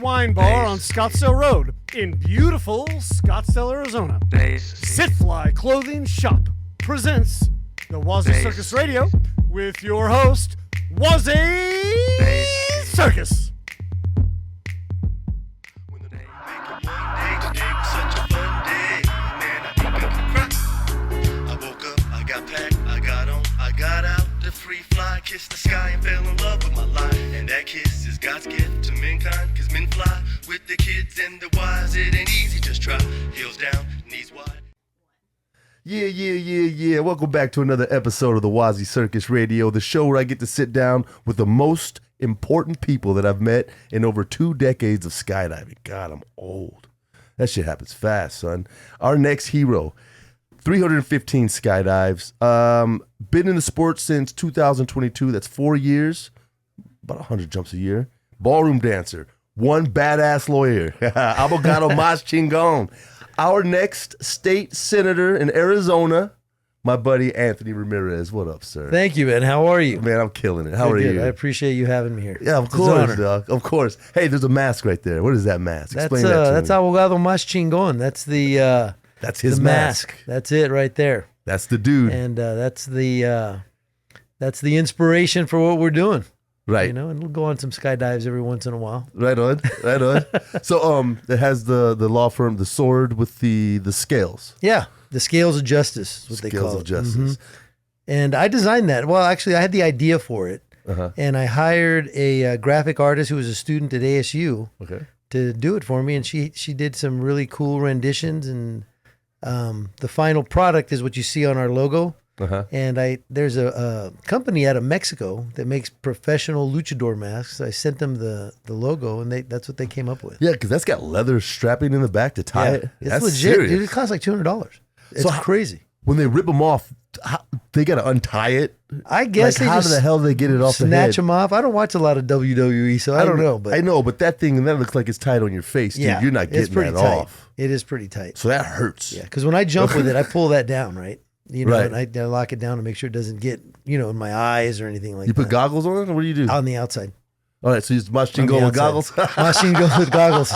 Wine Bar on Scottsdale Road in beautiful Scottsdale, Arizona. Sitfly Clothing Shop presents the WazzyCircus Radio with your host, WazzyCircus. Free fly, kiss the sky and fell in love with my life. And that kiss is God's gift to mankind, cause men fly with the kids and the wise. It ain't easy, just try. Heels down, knees wide. Yeah. Welcome back to another episode of the WazzyCircus Radio, the show where I get to sit down with the most important people that I've met in over 2 decades of skydiving. God, I'm old. That shit happens fast, son. Our next hero, 315 skydives. Been in the sport since 2022. That's 4 years. About 100 jumps a year. Ballroom dancer. One badass lawyer. Abogado más Chignon. Our next state senator in Arizona, my buddy Anthony Ramirez. What up, sir? Thank you, man. How are you? Man, I'm killing it. How are you? I appreciate you having me here. Yeah, of course, dog. Of course. Hey, there's a mask right there. What is that mask? Explain that to me. That's Abogado más Chignon. That's the... That's his mask. That's it right there. That's the dude. And that's the inspiration for what we're doing. Right. You know, and we'll go on some skydives every once in a while. Right on. So it has the law firm, the sword with the scales. Yeah. The scales of justice is what they call it. Scales of justice. Mm-hmm. And I designed that. Well, actually, I had the idea for it. Uh-huh. And I hired a graphic artist who was a student at ASU to do it for me. And she did some really cool renditions, and the final product is what you see on our logo. Uh-huh. And there's a company out of Mexico that makes professional luchador masks. I sent them the logo, and that's what they came up with. Yeah, because that's got leather strapping in the back to tie it. It's that's legit, serious. dude. It costs like $200. It's crazy. When they rip them off, they got to untie it? I guess like, how the hell do they get it off the head? Snatch them off. I don't watch a lot of WWE, so I don't know. But I know, but that thing, that looks like it's tight on your face, dude. Yeah, you're not getting that tight. off. It is pretty tight. So that hurts. Yeah, because when I jump with it, I pull that down, right? You know, right. and I lock it down to make sure it doesn't get, in my eyes or anything like that. You put goggles on it, or what do you do? On the outside. All right, so you machine go with goggles? Machine go with goggles.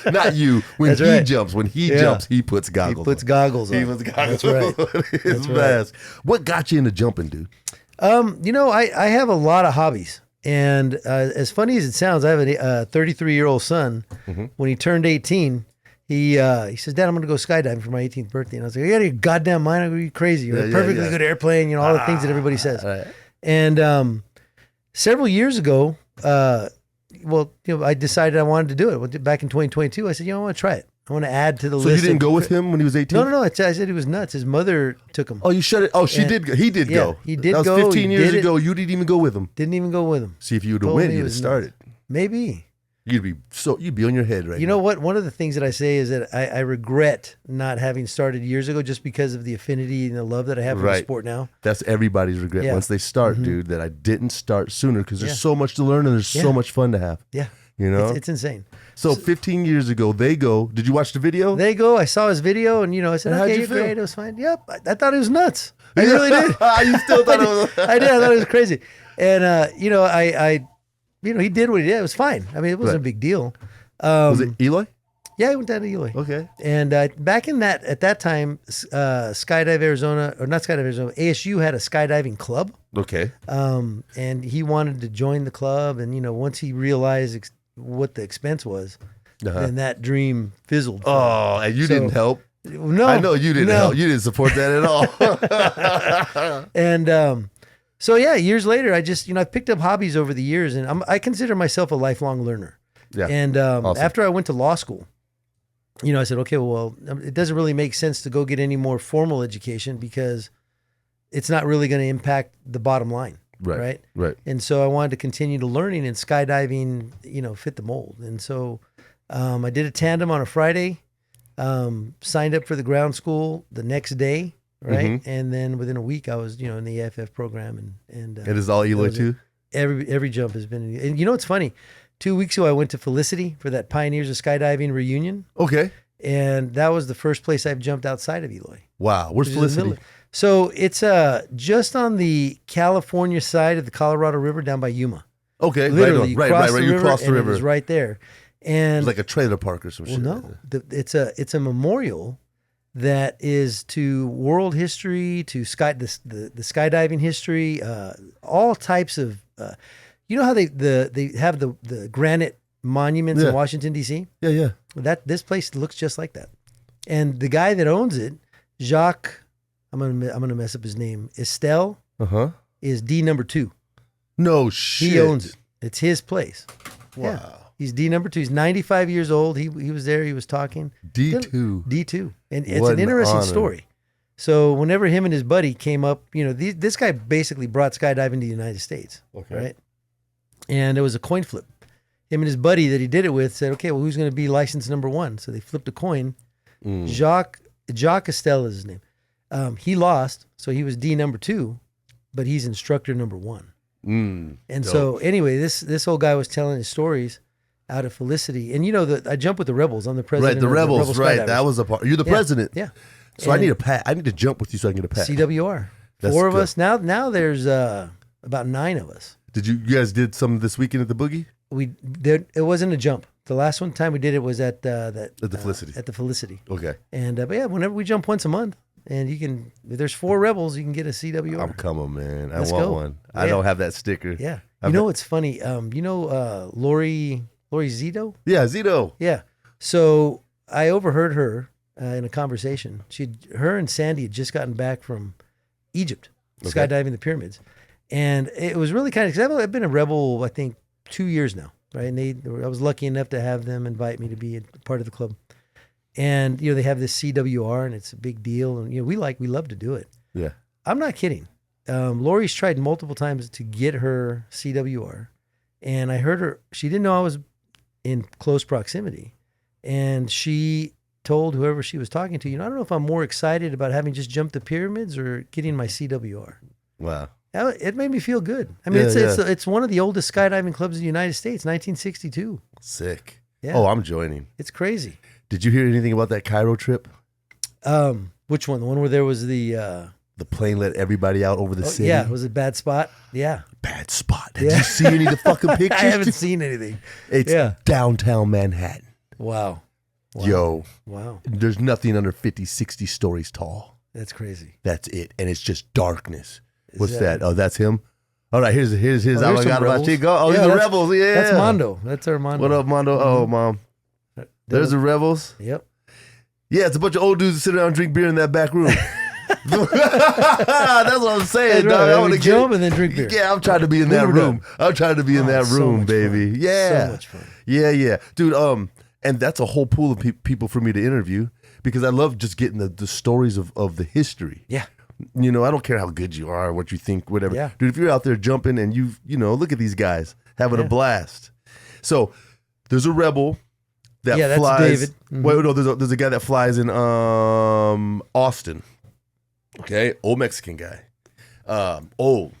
Not you. When That's he right. jumps, he jumps, he puts goggles He puts goggles on. He puts goggles That's right. on. It's That's fast. What got you into jumping, dude? I have a lot of hobbies. And as funny as it sounds, I have a 33-year-old son. Mm-hmm. When he turned 18, he says, Dad, I'm going to go skydiving for my 18th birthday. And I was like, you out of your goddamn mind? Are you crazy? You're a perfectly good airplane, all the things that everybody says. Right. And several years ago, I decided I wanted to do it. Back in 2022, I said, I want to try it. I want to add to the list. So you didn't go with him when he was 18? No. I said he was nuts. His mother took him. Oh, you shut it. Oh, he did go. He did go. That was 15 years ago. You didn't even go with him. Didn't even go with him. See, if you would have went, you'd have started. Maybe. You'd be on your head right now. You know what? One of the things that I say is that I regret not having started years ago, just because of the affinity and the love that I have for the sport now. That's everybody's regret once they start, dude, that I didn't start sooner, because there's so much to learn and there's so much fun to have. Yeah. You know? It's insane. So 15 years ago, they go. Did you watch the video? They go. I saw his video, and I said, okay, you're great. It was fine. Yep. I thought it was nuts. I really did. You still thought it was I did. I thought it was crazy. And, he did what he did. It was fine. I mean, it wasn't a big deal. Was it Eloy? Yeah, I went down to Eloy. Okay. And back at that time, Skydive Arizona, or not Skydive Arizona, ASU had a skydiving club. Okay. And he wanted to join the club. And, once he realized what the expense was, then that dream fizzled. Oh, and you didn't help. No. I know you didn't help. You didn't support that at all. And years later, I just, I've picked up hobbies over the years, and I consider myself a lifelong learner. Yeah. And awesome. After I went to law school, I said, okay, well, it doesn't really make sense to go get any more formal education, because it's not really going to impact the bottom line. Right. And so I wanted to continue to learning, and skydiving, fit the mold. And so I did a tandem on a Friday, signed up for the ground school the next day. Right. Mm-hmm. And then within a week I was, in the AFF program, and it is all Eloy too. Every jump has been, and it's funny. 2 weeks ago, I went to Felicity for that Pioneers of Skydiving reunion. Okay. And that was the first place I've jumped outside of Eloy. Wow. Where's Felicity? So it's just on the California side of the Colorado River, down by Yuma. Okay. Literally, right. You cross the river. It's right there. And it's like a trailer park or some shit. No, it's a memorial that is to world history, to the skydiving history, all types of. You know how they have the granite monuments in Washington D.C. Yeah. This place looks just like that, and the guy that owns it, Jacques, I'm gonna mess up his name. Estelle, is D number 2. No shit. He owns it. It's his place. Wow. Yeah. He's D number 2. He's 95 years old. He was there. He was talking. D2. D2. And it's an interesting story. So whenever him and his buddy came up, this guy basically brought skydiving to the United States. Okay. Right. And it was a coin flip. Him and his buddy that he did it with said, okay, well, who's going to be license number 1? So they flipped a coin. Jacques Estelle is his name. He lost. So he was D number 2, but he's instructor number 1. And dope. So anyway, this old guy was telling his stories out of Felicity, and I jump with the Rebels. I'm the president. Right, the Rebels. Rebel Right, that was a part. You're the president. Yeah. So I need a pat. I need to jump with you so I can get a pat. CWR. That's 4 of us now. Now there's about 9 of us. Did you guys did some this weekend at the Boogie? It wasn't a jump. The last time we did it was at the Felicity. At the Felicity. Okay. And but yeah, whenever we jump once a month, and you can, if there's 4 Rebels, you can get a CWR. I'm coming, man. Let's I want go. one. Yeah. I don't have that sticker. Yeah. What's funny? Lori Zito? Yeah, Zito. Yeah. So I overheard her in a conversation. Her and Sandy had just gotten back from Egypt, skydiving the pyramids. And it was really kind of, because I've been a Rebel, I think, 2 years now, right? And I was lucky enough to have them invite me to be a part of the club. And, they have this CWR, and it's a big deal. And, we love to do it. Yeah. I'm not kidding. Lori's tried multiple times to get her CWR. And I heard her, she didn't know I was in close proximity. And she told whoever she was talking to, I don't know if I'm more excited about having just jumped the pyramids or getting my CWR. Wow. It made me feel good. I mean, it's one of the oldest skydiving clubs in the United States, 1962. Sick. Yeah. Oh, I'm joining. It's crazy. Did you hear anything about that Cairo trip? Which one? The one where there was the plane let everybody out over the city? Yeah, it was a bad spot. Yeah. Bad spot. Did you see any of the fucking pictures? I haven't seen anything. It's downtown Manhattan. Wow. Yo. Wow. There's nothing under 50, 60 stories tall. That's crazy. That's it. And it's just darkness. What's that? Oh, that's him? All right, here's Abogado. Oh, yeah, the Rebels. Yeah. That's Mondo. That's our Mondo. What up, Mondo? Mm-hmm. Oh, Mom. There's the Rebels. Yep. Yeah, it's a bunch of old dudes that sit around and drink beer in that back room. That's what I'm saying, dog. Right. I want to jump and then drink beer. Yeah, I'm trying to be in that room. I'm trying to be in that room, baby. Fun. Yeah. So much fun. Yeah. Dude, and that's a whole pool of people for me to interview because I love just getting the stories of the history. Yeah. I don't care how good you are, what you think, whatever. Yeah. Dude, if you're out there jumping and look at these guys having a blast. So there's a Rebel that flies. That's David. Mm-hmm. Wait, no, there's a guy that flies in Austin. Okay, old Mexican guy. Old,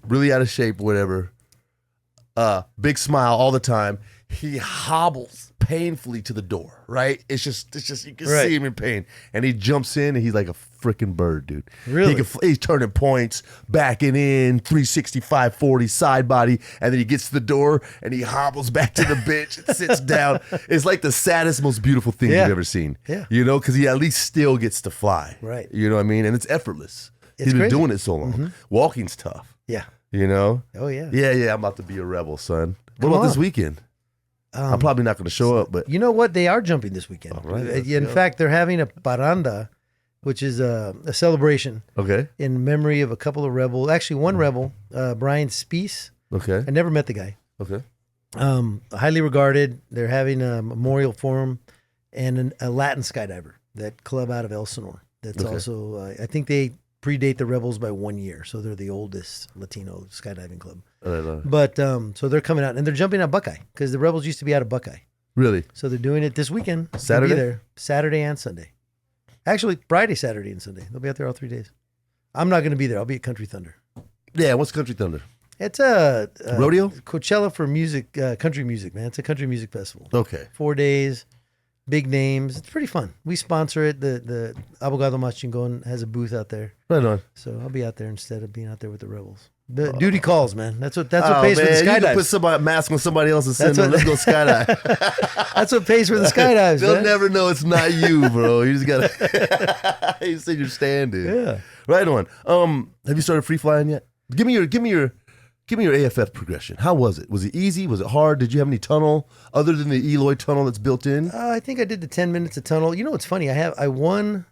really out of shape, whatever. Big smile all the time. He hobbles painfully to the door, right? It's just you can see him in pain. And he jumps in and he's like a freaking bird, dude. Really? He's turning points, backing in, 365, 40, side body, and then he gets to the door and he hobbles back to the bench and sits down. It's like the saddest, most beautiful thing you've ever seen. Yeah. Because he at least still gets to fly. Right. You know what I mean? And it's effortless. He's been crazy. doing it so long. Mm-hmm. Walking's tough. Yeah. Oh, yeah. Yeah, I'm about to be a Rebel, son. What about this weekend? I'm probably not going to show up, but... You know what? They are jumping this weekend. All right, in fact, they're having a parranda, which is a celebration in memory of a couple of Rebels. Actually, one Rebel, Brian Speece. Okay. I never met the guy. Okay. Highly regarded. They're having a memorial for him and a Latin skydiver, that club out of Elsinore. That's also, I think they predate the Rebels by 1 year. So they're the oldest Latino skydiving club. But so they're coming out and they're jumping out Buckeye because the Rebels used to be out of Buckeye. Really? So they're doing it this weekend. Saturday? They'll be there Saturday and Sunday. Actually, Friday, Saturday, and Sunday. They'll be out there all 3 days. I'm not going to be there. I'll be at Country Thunder. Yeah, what's Country Thunder? It's a rodeo? Coachella for music, country music, man. It's a country music festival. Okay. 4 days. big names. It's pretty fun. We sponsor it. The Abogado Chignon has a booth out there. Right on. So I'll be out there instead of being out there with the rebels. The duty calls, man. That's what pays for the skydives. You can put a mask on somebody else and send them, let's go skydive. That's what pays for the skydives. They'll man. never know it's not you, bro. You just gotta you said you're standing. Yeah. Right on. Have you started free flying yet? Give me your AFF progression. How was it? Was it easy? Was it hard? Did you have any tunnel other than the Eloy tunnel that's built in? I think I did the 10 minutes of tunnel. You know what's funny? I won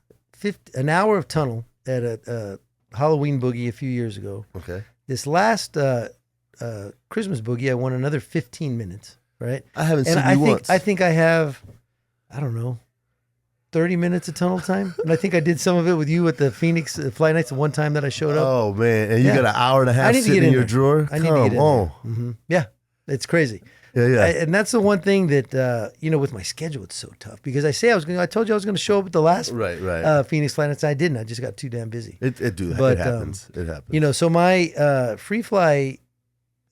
an hour of tunnel at a Halloween boogie a few years ago. Okay. This last Christmas boogie, I won another 15 minutes, right? I haven't seen you once. I think I have, I don't know, 30 minutes of tunnel time. And I think I did some of it with you at the Phoenix Fly Nights the one time that I showed up. Oh, man. And you got an hour and a half sitting in your drawer? I need to get in there. Mm-hmm. Yeah, it's crazy. Yeah. And that's the one thing that, with my schedule, it's so tough because I told you I was going to show up at the last Phoenix Fly Nights. I didn't. I just got too damn busy. It happens. It happens. So my free fly,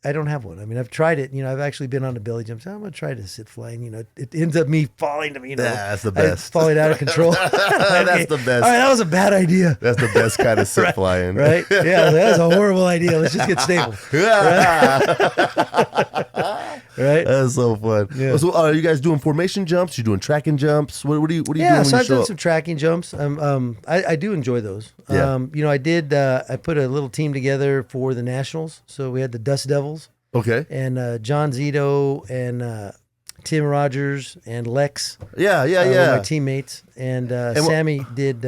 I don't have one. I mean, I've tried it. I've actually been on the belly jump. So I'm going to try to sit fly. And, it ends up me falling to me. That's the best. Falling out of control. That's the best. All right, that was a bad idea. That's the best kind of sit flying. Right? Yeah, that's a horrible idea. Let's just get stable. Right? That's so fun. Yeah. So are you guys doing formation jumps? You doing tracking jumps? What are you doing when you show up? Yeah, so I've done some tracking jumps. I do enjoy those. Yeah. I put a little team together for the Nationals. So we had the Dust Devils. Okay. And John Zito and Tim Rogers and Lex. Yeah. Were my teammates. And Sammy did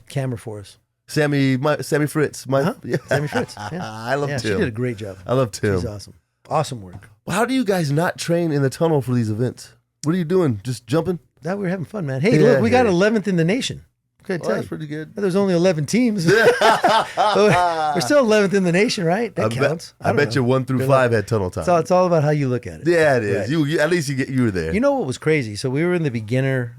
camera for us. Sammy Fritz. Sammy Fritz. Yeah. I love Tim. She did a great job. I love Tim. She's awesome. Awesome work. Well, how do you guys not train in the tunnel for these events? What are you doing? Just jumping? We were having fun, man. Hey, look, we got 11th in the nation. That's pretty good. There's only 11 teams. We're still 11th in the nation, right? That counts. I bet you 1 through 5 had tunnel time. So it's all about how you look at it. Yeah, it is. Right. You at least you were there. You know what was crazy? So we were in the beginner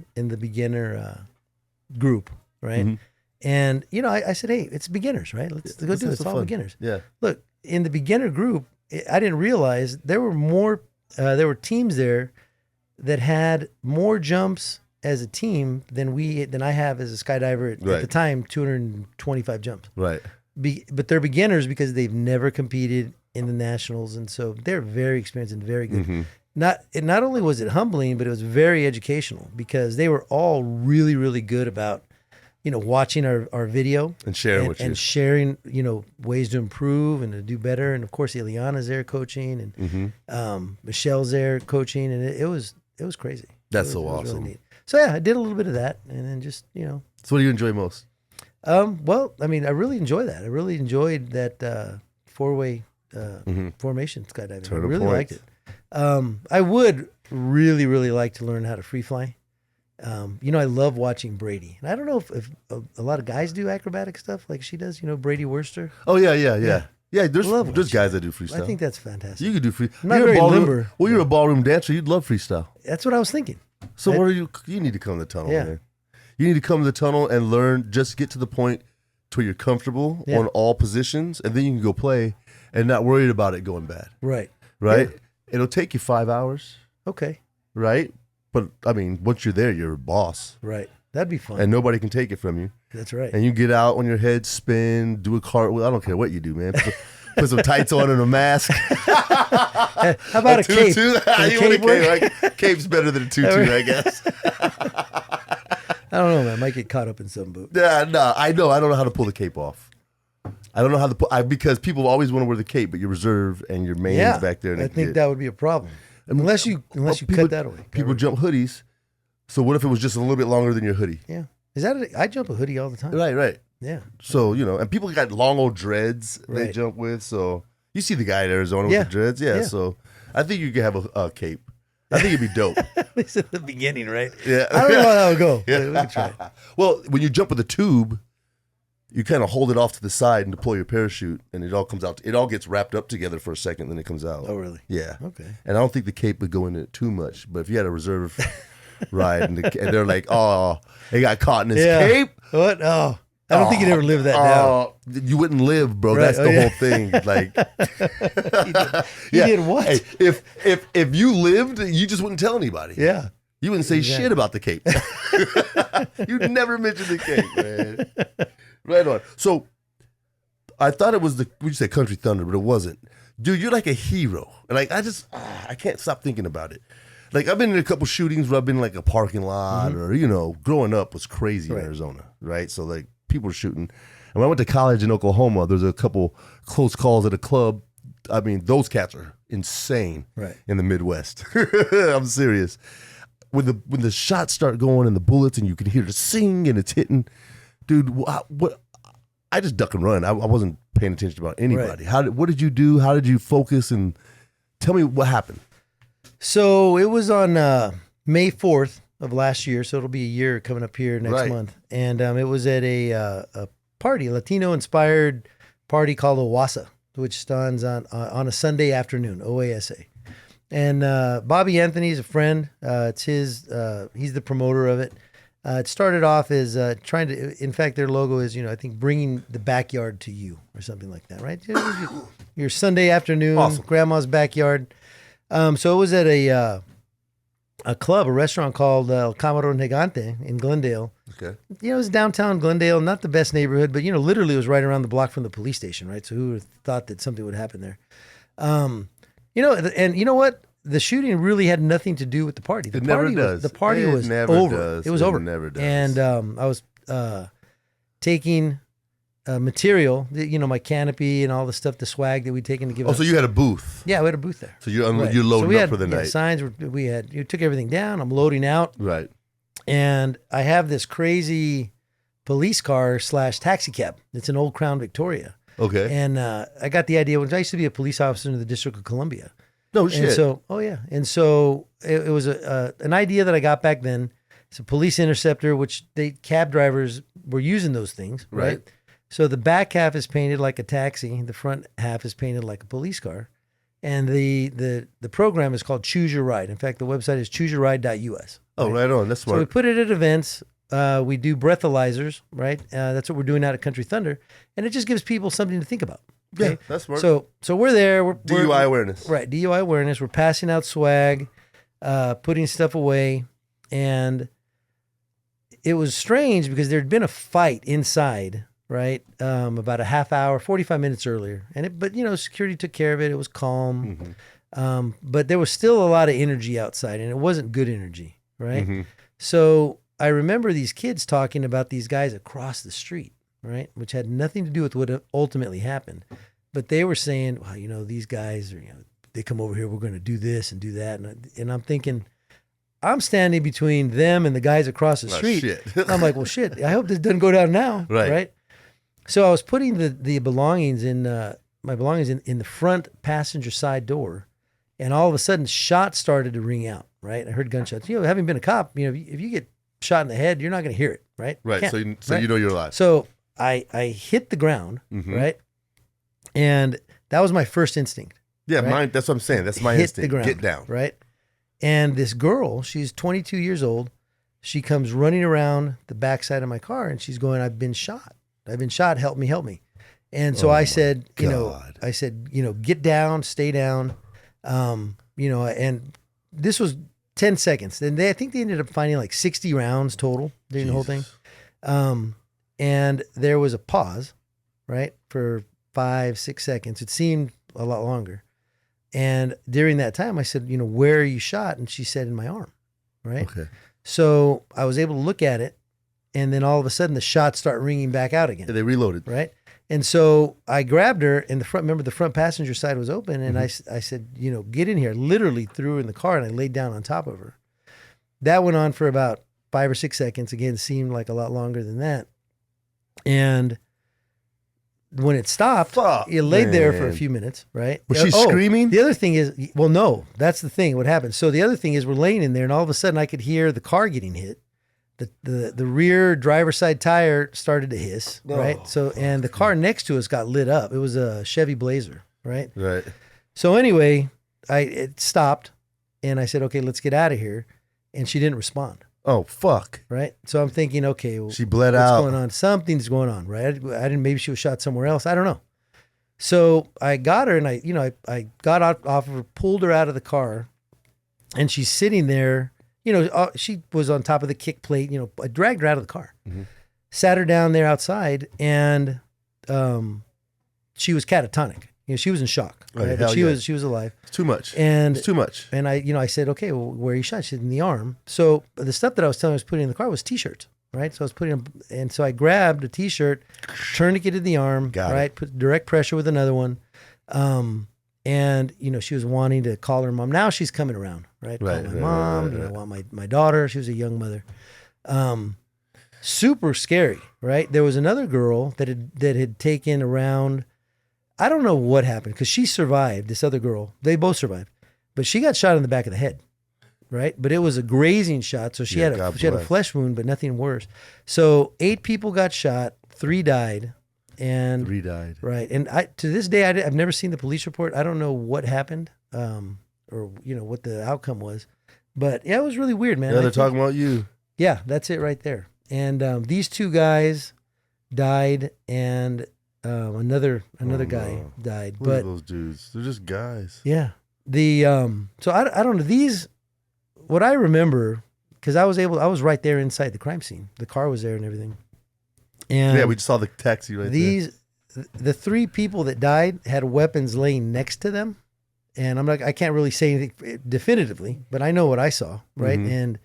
group, right? Mm-hmm. And I said, hey, it's beginners, right? Let's go do it. It's all fun. Beginners. Yeah. Look, in the beginner group, I didn't realize there were teams there that had more jumps as a team than I have as a skydiver at the time, 225 jumps. Right. But they're beginners because they've never competed in the nationals, and so they're very experienced and very good. Mm-hmm. Not only was it humbling, but it was very educational because they were all really, really good about watching our video and sharing with you and sharing ways to improve and to do better. And of course, Ileana's there coaching, and Michelle's there coaching, and it was crazy. That's so awesome. Really neat. So yeah, I did a little bit of that, and then just So what do you enjoy most? Well, I mean, I really enjoy that. I really enjoyed that 4-way formation skydiving. I really liked it. I would really, really like to learn how to free fly. I love watching Brady, and I don't know if a lot of guys do acrobatic stuff like she does. Brady Worcester. Oh yeah. Yeah, there's guys that do freestyle. I think that's fantastic. You could do free. I'm not very limber. Well, you're a ballroom dancer. You'd love freestyle. That's what I was thinking. So what are you? You need to come to the tunnel, man. You need to come to the tunnel and learn. Just get to the point to where you're comfortable on all positions, and then you can go play and not worried about it going bad. Right. Yeah. It'll take you 5 hours. Okay. Right. But I mean, once you're there, you're a boss. Right. That'd be fun. And nobody can take it from you. That's right. And you get out on your head, spin, do a cartwheel. I don't care what you do, man. Put some tights on and a mask. How about a cape? You want a cape? Cape's better than a tutu, I guess. I don't know, man. I might get caught up in some boot. Yeah, no, I know. I don't know how to pull the cape off. I don't know how to pull because people always want to wear the cape, but you're reserved and your man's back there. I think that would be a problem. Unless you cut that away. People jump hoodies. So what if it was just a little bit longer than your hoodie? Yeah. I jump a hoodie all the time. Right. Yeah. So, and people got long old dreads they jump with. So you see the guy in Arizona with the dreads. Yeah. So I think you could have a cape. I think it'd be dope. At least at the beginning, right? Yeah. I don't know how that would go. Yeah. We can try it. Well, when you jump with a tube, you kind of hold it off to the side and deploy your parachute, and it all comes out. It all gets wrapped up together for a second, then it comes out. Oh, really? Yeah. Okay. And I don't think the cape would go in it too much. But if you had a reserve ride and they're like, oh, he got caught in his cape. What? Oh, I don't think you'd ever live that down. You wouldn't live, bro. Right. That's the whole thing. Like, he did what? Hey, if you lived, you just wouldn't tell anybody. Yeah. You wouldn't say shit about the Cape. You never mentioned the Cape, man. Right on. So I thought it was we say Country Thunder, but it wasn't. Dude, you're like a hero. And like, I can't stop thinking about it. Like, I've been in a couple shootings where I've been in like a parking lot or, growing up was crazy in Arizona, right? So like people were shooting. And when I went to college in Oklahoma, there's a couple close calls at a club. I mean, those cats are insane in the Midwest. I'm serious. When the shots start going and the bullets and you can hear the sing and it's hitting, dude, what? I just duck and run. I wasn't paying attention about anybody. Right. What did you do? How did you focus? And tell me what happened. So it was on May 4th of last year. So it'll be a year coming up here next month. And it was at a party, a Latino-inspired party called OASA, which stands on a Sunday afternoon, OASA. And Bobby Anthony's a friend. It's his. He's the promoter of it. It started off as trying to. In fact, their logo is, I think, bringing the backyard to you or something like that, right? Your Sunday afternoon, grandma's backyard. So it was at a club, a restaurant called El Camarón Gigante in Glendale. Okay. It was downtown Glendale, not the best neighborhood, but literally it was right around the block from the police station, right? So who would have thought that something would happen there? And you know what? The shooting really had nothing to do with the party. The party was over. It was over. Never does. And I was taking material, my canopy and all the stuff, the swag that we'd taken to give out. So you had a booth. Yeah, we had a booth there. So you're loading up for the night. Signs. You took everything down. I'm loading out. Right. And I have this crazy police car / taxi cab. It's an old Crown Victoria. Okay. And I got the idea when I used to be a police officer in the District of Columbia. No shit. And so, and so it was an idea that I got back then. It's a police interceptor, which cab drivers were using those things, right? So the back half is painted like a taxi, the front half is painted like a police car, and the program is called Choose Your Ride. In fact, the website is chooseyourride.us. Oh, right on. That's smart. So we put it at events. We do breathalyzers, right? That's what we're doing out at Country Thunder, and it just gives people something to think about. Okay? Yeah, that's smart. So we're there. We're DUI awareness. Right, DUI awareness. We're passing out swag, putting stuff away, and it was strange because there'd been a fight inside, right? About a half hour, 45 minutes earlier, but security took care of it. It was calm, but there was still a lot of energy outside, and it wasn't good energy, right? Mm-hmm. So I remember these kids talking about these guys across the street, right? Which had nothing to do with what ultimately happened. But they were saying, well, these guys are, they come over here, we're going to do this and do that. And I'm thinking, I'm standing between them and the guys across the street. Shit. I'm like, well, shit, I hope this doesn't go down now. Right. So I was putting the belongings in, my belongings in the front passenger side door. And all of a sudden shots started to ring out, right? I heard gunshots. Having been a cop, if you get shot in the head, you're not going to hear it, right? Right. So you're alive. So I hit the ground, right? And that was my first instinct. Yeah, right? That's what I'm saying. That's my hit instinct. The ground, get down. Right? And this girl, she's 22 years old. She comes running around the backside of my car and she's going, I've been shot. Help me. And so I said, get down, stay down. And this was 10 seconds. And I think they ended up finding like 60 rounds total during the whole thing. And there was a pause, right? For 5-6 seconds. It seemed a lot longer. And during that time, I said, where are you shot? And she said, in my arm, right? Okay. So I was able to look at it. And then all of a sudden, the shots start ringing back out again. Yeah, they reloaded. Right? And so I grabbed her in the front. Remember, the front passenger side was open. And I said, get in here. Literally threw her in the car and I laid down on top of her. That went on for about 5 or 6 seconds. Again, seemed like a lot longer than that. And when it stopped, it laid there for a few minutes, right? Was she screaming? The other thing is, no, that's the thing. What happened? So the other thing is we're laying in there and all of a sudden I could hear the car getting hit. The rear driver's side tire started to hiss, right? So, and the car next to us got lit up. It was a Chevy Blazer, right? Right. So anyway, it stopped and I said, okay, let's get out of here. And she didn't respond. Oh, fuck. Right. So I'm thinking, okay, well, she bled out. What's going on? Something's going on, right? I didn't, maybe she was shot somewhere else. I don't know. So I got her and I got off of her, pulled her out of the car and she's sitting there she was on top of the kick plate. I dragged her out of the car, sat her down there outside, and she was catatonic. She was in shock. Right? But she was alive. It's too much. It's too much. And I said, okay, well, where are you shot? She said, in the arm. So the stuff that I was telling her I was putting in the car was T-shirts, right? So I was putting them, and so I grabbed a T-shirt, tourniquet in the arm, right? Put direct pressure with another one. And she was wanting to call her mom. Now she's coming around, right? Call my mom. I want my daughter. She was a young mother. Super scary, right? There was another girl that had taken around. I don't know what happened because she survived. This other girl, they both survived, but she got shot in the back of the head, right? But it was a grazing shot, so she had a flesh wound, but nothing worse. So 8 people got shot, 3 died. And 3 died. Right. And to this day, I've never seen the police report. I don't know what happened, or what the outcome was. But yeah, it was really weird, man. Yeah, they're talking about you. Yeah, that's it right there. And these 2 guys died, and another guy died. Look at those dudes. They're just guys. Yeah. So I don't know. These, what I remember, because I was right there inside the crime scene. The car was there and everything. And yeah, we just saw the taxi right there. The 3 people that died had weapons laying next to them. And I can't really say anything definitively, but I know what I saw, right? And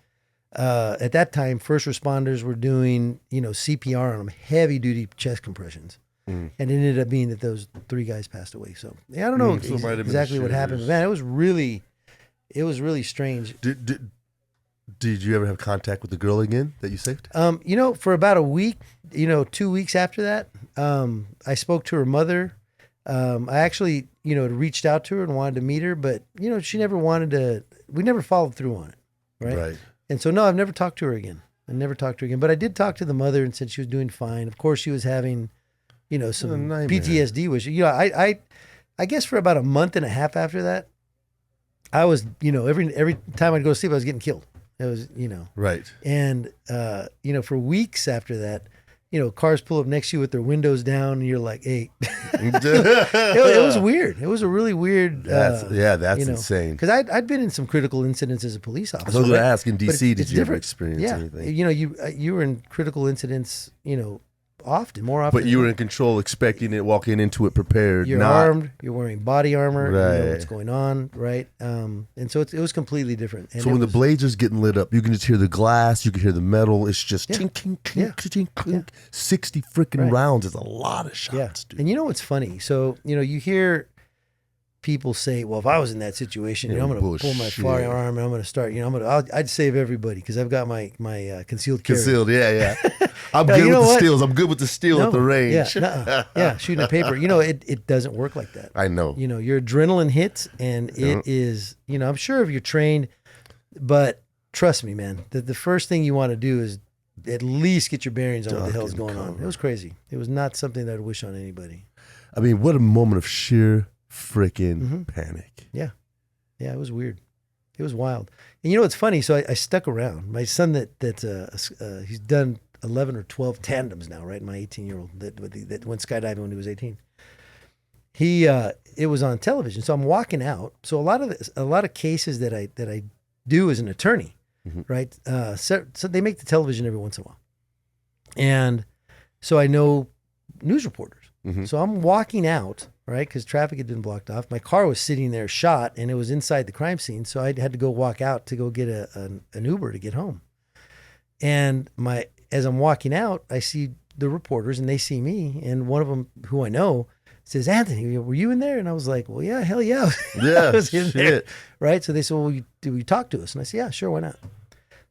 at that time, first responders were doing, CPR on them, heavy duty chest compressions. And it ended up being that those 3 guys passed away. So yeah, I don't know exactly what happened, but man, it was really strange. Did you ever have contact with the girl again that you saved? For about a week, 2 weeks after that, I spoke to her mother. I actually, reached out to her and wanted to meet her, but, she never wanted to, we never followed through on it. Right. And so, no, I've never talked to her again. But I did talk to the mother and said she was doing fine. Of course, she was having, some PTSD, which, I guess for about a month and a half after that, I was, every time I'd go to sleep, I was getting killed. It was, Right. And, for weeks after that, cars pull up next to you with their windows down and you're like, hey, it was weird. It was a really weird. That's insane. Because I'd been in some critical incidents as a police officer. I was going to ask, in DC, did you ever experience anything? You were in critical incidents, more often. But you were in control, expecting it, walking into it prepared. You're armed. You're wearing body armor. Right. You know what's going on, right? And so it was completely different. And so when the blazer's getting lit up, you can just hear the glass. You can hear the metal. It's just tink, tink, tink, tink, tink. 60 freaking rounds is a lot of shots, dude. And you know what's funny? So you hear people say, "Well, if I was in that situation, I'm going to pull my firearm and I'm going to start. I'd save everybody because I've got my concealed carry." Concealed, yeah. I'm good with the steals. I'm good with the steel at the range. Yeah, shooting a paper. It doesn't work like that. I know. Your adrenaline hits, and it is. I'm sure if you're trained, but trust me, man, the first thing you want to do is at least get your bearings on what the hell's going on. It was crazy. It was not something that I'd wish on anybody. I mean, what a moment of sheer freaking panic. Yeah, it was weird. It was wild. And what's funny? So I stuck around. My son he's done 11 or 12 tandems now, right? My 18-year-old that went skydiving when he was 18. It was on television. So I'm walking out. So a lot of cases that I do as an attorney, right? So they make the television every once in a while. And so I know news reporters. So I'm walking out, right? Because traffic had been blocked off. My car was sitting there shot and it was inside the crime scene. So I had to go walk out to go get an Uber to get home. And as I'm walking out, I see the reporters and they see me. And one of them, who I know, says, "Anthony, were you in there?" And I was like, "Well, yeah, hell yeah." Yeah, I was in there, right? So they said, "Well, do you talk to us?" And I said, "Yeah, sure, why not?"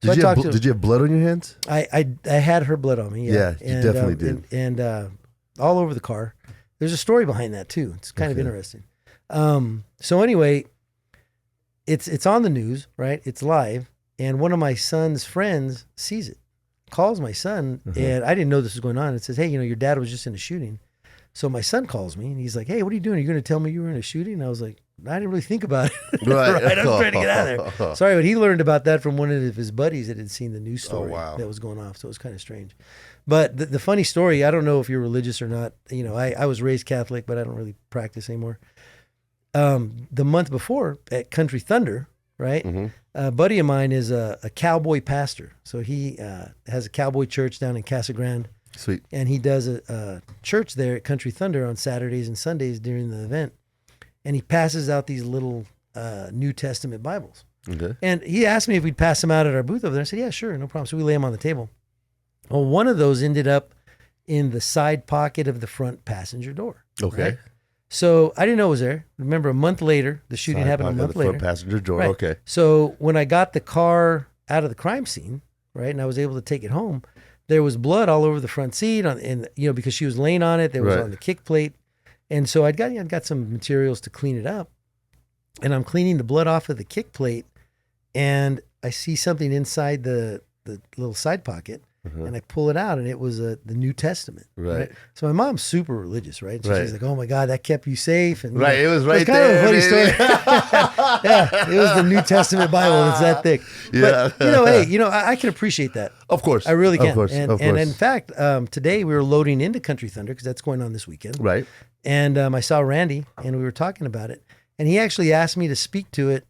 So did you have blood on your hands? I had her blood on me. Yeah, you definitely did. And all over the car. There's a story behind that too. It's kind of interesting. So anyway, it's on the news, right? It's live. And one of my son's friends sees it, calls my son, and I didn't know this was going on. It says, "Hey, your dad was just in a shooting." So my son calls me and he's like, "Hey, what are you doing? Are you going to tell me you were in a shooting?" And I was like, I didn't really think about it. Right. I was trying to get out of there. Sorry, but he learned about that from one of his buddies that had seen the news story that was going off. So it was kind of strange. But the funny story, I don't know if you're religious or not. I was raised Catholic, but I don't really practice anymore. The month before at Country Thunder, right? a buddy of mine is a cowboy pastor. So he has a cowboy church down in Casa Grande. Sweet. And he does a church there at Country Thunder on Saturdays and Sundays during the event. And he passes out these little New Testament Bibles. Okay. And he asked me if we'd pass them out at our booth over there. I said, yeah, sure, no problem. So we lay them on the table. Well, one of those ended up in the side pocket of the front passenger door. Okay. Right? So I didn't know it was there. Remember, a month later, the shooting happened a month later. Front passenger door. Right. Okay. So when I got the car out of the crime scene, right, and I was able to take it home, there was blood all over the front seat, because she was laying on it. There was on the kick plate, and so I'd got some materials to clean it up, and I'm cleaning the blood off of the kick plate, and I see something inside the little side pocket. And I pull it out, and it was the New Testament. Right. So my mom's super religious, right? So she's like, "Oh my God, that kept you safe." And it was right kind there. Of a funny story. Yeah, it was the New Testament Bible. It's that thick. Yeah. But I can appreciate that. Of course, I really can. Of course. And in fact, today we were loading into Country Thunder because that's going on this weekend. Right. And I saw Randy, and we were talking about it, and he actually asked me to speak to it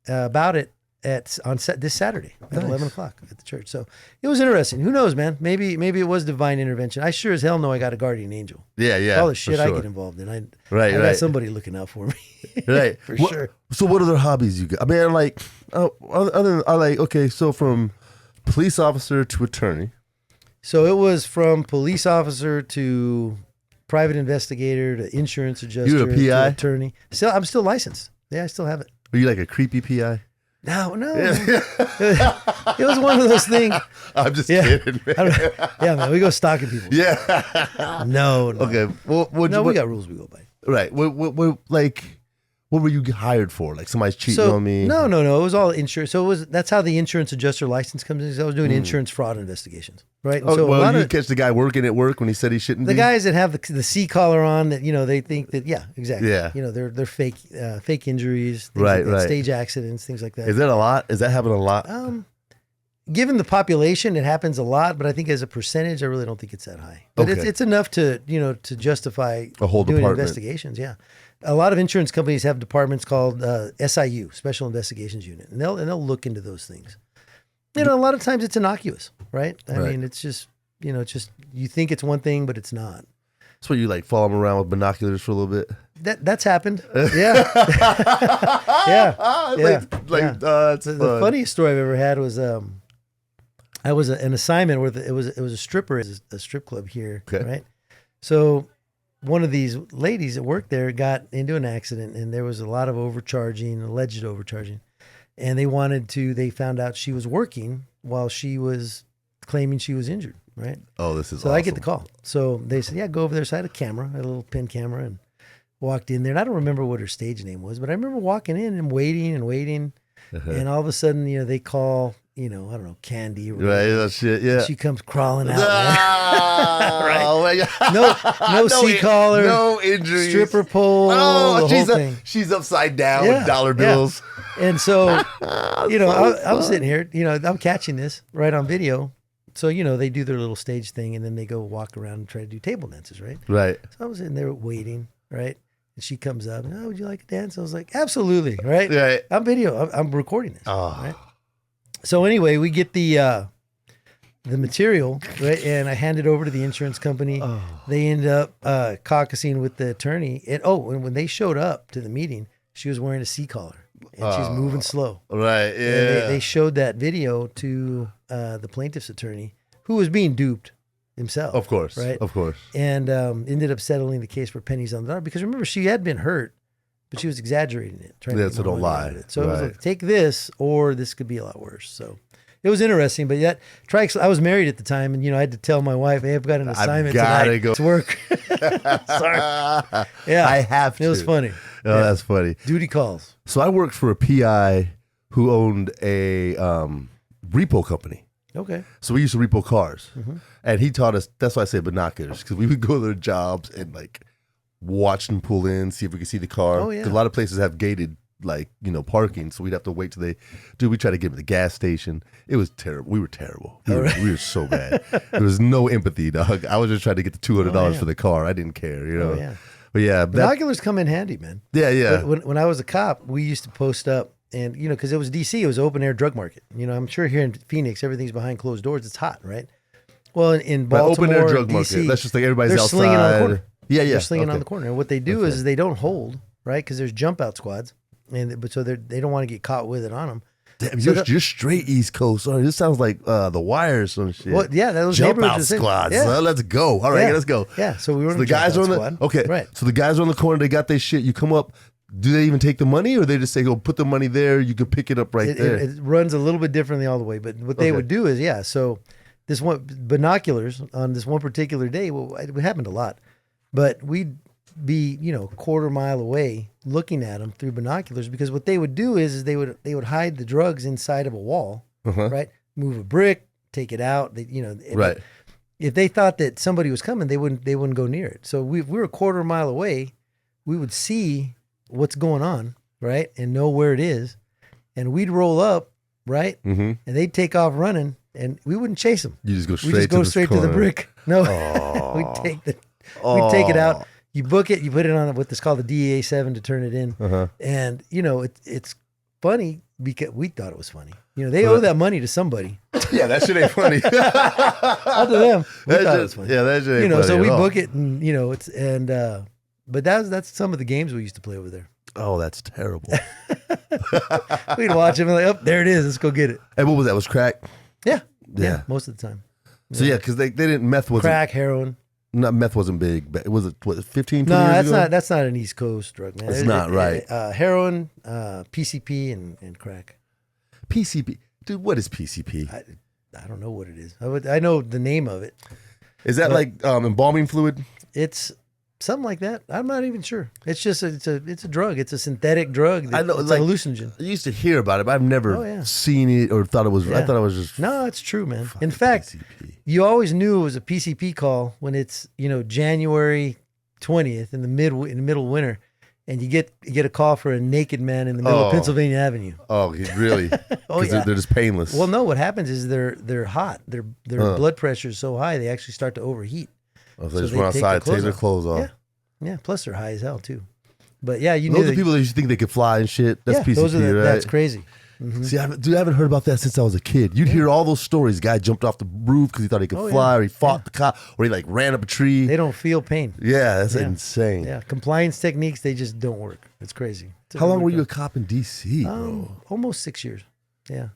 about it. This Saturday at 11 o'clock at the church. So it was interesting. Who knows, man? Maybe it was divine intervention. I sure as hell know I got a guardian angel. Yeah. All the shit I get involved in. I got somebody looking out for me. Right. For sure. So what other hobbies you got? I mean, okay, so from police officer to attorney. So it was from police officer to private investigator to insurance adjuster. You a PI? To attorney. I'm still licensed. Yeah, I still have it. Are you like a creepy PI? No. It was one of those things. I'm just kidding, man. Man, we go stalking people. Yeah. No. Okay. Well, we got rules we go by. Right. What were you hired for? Like somebody's cheating on me? No. It was all insurance. So that's how the insurance adjuster license comes in. So I was doing insurance fraud investigations, right? Oh, so you catch the guy working at work when he said he shouldn't. The guys that have the C collar on, that they think that exactly. Yeah. They're fake injuries, right, stage accidents, things like that. Is that a lot? Is that happening a lot? Given the population, it happens a lot, but I think as a percentage, I really don't think it's that high. But it's enough to to justify a whole doing department. Investigations. Yeah. A lot of insurance companies have departments called SIU, Special Investigations Unit, and they'll look into those things. A lot of times it's innocuous, right? I mean, it's just you think it's one thing, but it's not. That's where you like follow them around with binoculars for a little bit. That's happened. Yeah, The funniest story I've ever had was I was an assignment where it was a stripper, a strip club here, right? So one of these ladies that worked there got into an accident, and there was a lot of alleged overcharging. And they found out she was working while she was claiming she was injured, right? Oh, this is so awesome. I get the call. So they said, yeah, go over there. So I had a camera, a little pin camera, and walked in there. And I don't remember what her stage name was, but I remember walking in and waiting. And all of a sudden, they call, I don't know, Candy or whatever. Right, that shit, yeah. She comes crawling out, right? Oh my God. No C-collar. No injuries. Stripper pole. Oh, the whole thing. She's upside down with dollar bills. Yeah. And so, I was sitting here, I'm catching this right on video. So, they do their little stage thing, and then they go walk around and try to do table dances, right? Right. So I was sitting there waiting, right? And she comes up, and, would you like a dance? I was like, absolutely, right? Right. I'm video. I'm recording this. Oh. Right? So anyway, we get the material, right? And I hand it over to the insurance company. Oh. They end up caucusing with the attorney. And when they showed up to the meeting, she was wearing a C-collar. And she's moving slow. Right, yeah. And they showed that video to the plaintiff's attorney, who was being duped himself. Of course, right? Of course. And ended up settling the case for pennies on the dollar. Because remember, she had been hurt, but she was exaggerating it. So don't lie. So it was like, take this, or this could be a lot worse. So it was interesting. But yet, I was married at the time, and I had to tell my wife, hey, I've got an assignment tonight. Go to work. Sorry. Yeah. I have to. It was funny. Oh, that's funny. Duty calls. So I worked for a PI who owned a repo company. Okay. So we used to repo cars. Mm-hmm. And he taught us, that's why I say binoculars, because we would go to their jobs and watch them pull in, see if we could see the car. Oh, yeah. Because a lot of places have gated parking, so we'd have to wait till we tried to get to the gas station. It was terrible. We were terrible. We were so bad. There was no empathy, dog. I was just trying to get the $200 for the car. I didn't care, Oh, yeah. But yeah, binoculars come in handy, man. Yeah. When I was a cop, we used to post up And, you know, because it was DC, it was open air drug market. You know, I'm sure here in Phoenix, everything's behind closed doors. It's hot, right? Well, in Baltimore, open air drug DC, market. That's just like everybody's they're outside. slinging on the corner. Yeah, They're slinging on the corner. And what they do is they don't hold, right? Because there's jump out squads. But so they don't want to get caught with it on them. Damn, So you're straight East Coast. Sorry, this sounds like The Wire or some shit. Well, yeah, those jump out neighborhoods. squads. Yeah. So let's go. All right, let's go. Yeah, so we were in the guys are on the squad. okay. Right. So the guys are on the corner. They got their shit. You come up. Do they even take the money, or they just say, "Go put the money there. You can pick it up right there." It runs a little bit differently all the way, but what they would do is, so this one binoculars on this one particular day. Well, it happened a lot, but we'd be a quarter mile away looking at them through binoculars, because what they would do is they would hide the drugs inside of a wall, right? Move a brick, take it out. Right. If they thought that somebody was coming, they wouldn't go near it. So we were a quarter mile away. We would see what's going on, right, and know where it is, and we'd roll up, right, and they'd take off running, and we wouldn't chase them. You just go straight. We just go straight to the brick. No, we'd take it out. You book it. You put it on what's called the DEA-7 to turn it in, and it's funny because we thought it was funny. They owe that money to somebody. Yeah, that shit ain't funny. Not to them. We thought it was funny. Yeah, that shit ain't funny. So we at all. book it, and but that's some of the games we used to play over there. Oh, that's terrible. We'd watch them and like, oh, there it is. Let's go get it. And what was that? Was crack? Yeah. Yeah. Most of the time. So yeah, because they didn't meth wasn't Crack, heroin. not meth wasn't big. But it was 15, 20 No, years ago? that's not an East Coast drug, man. It's not, right. Heroin, PCP, and crack. PCP, dude. What is PCP? I don't know what it is. I know the name of it. Is that like embalming fluid? It's something like that. I'm not even sure. It's just it's a drug. It's a synthetic drug. I know, it's like, a hallucinogen. I used to hear about it, but I've never seen it or thought it was. I thought it was just. No, it's true, man. In fact, you always knew it was a PCP call when it's January 20th in the middle of winter, and you get a call for a naked man in the middle of Pennsylvania Avenue. Oh, really? Because they're just painless. Well, no. What happens is they're hot. Their blood pressure is so high they actually start to overheat. Oh, so they just run outside, take their clothes off. Yeah. Plus they're high as hell too. But yeah, you those knew are people that used to think they could fly and shit. That's PCP, right? That's crazy. Mm-hmm. See, I haven't heard about that since I was a kid. You'd hear all those stories. Guy jumped off the roof because he thought he could fly, or he fought the cop, or he like ran up a tree. They don't feel pain. Yeah, that's insane. Yeah, compliance techniques, they just don't work. It's crazy. How long were you a cop in D.C., bro? Almost 6 years. Yeah.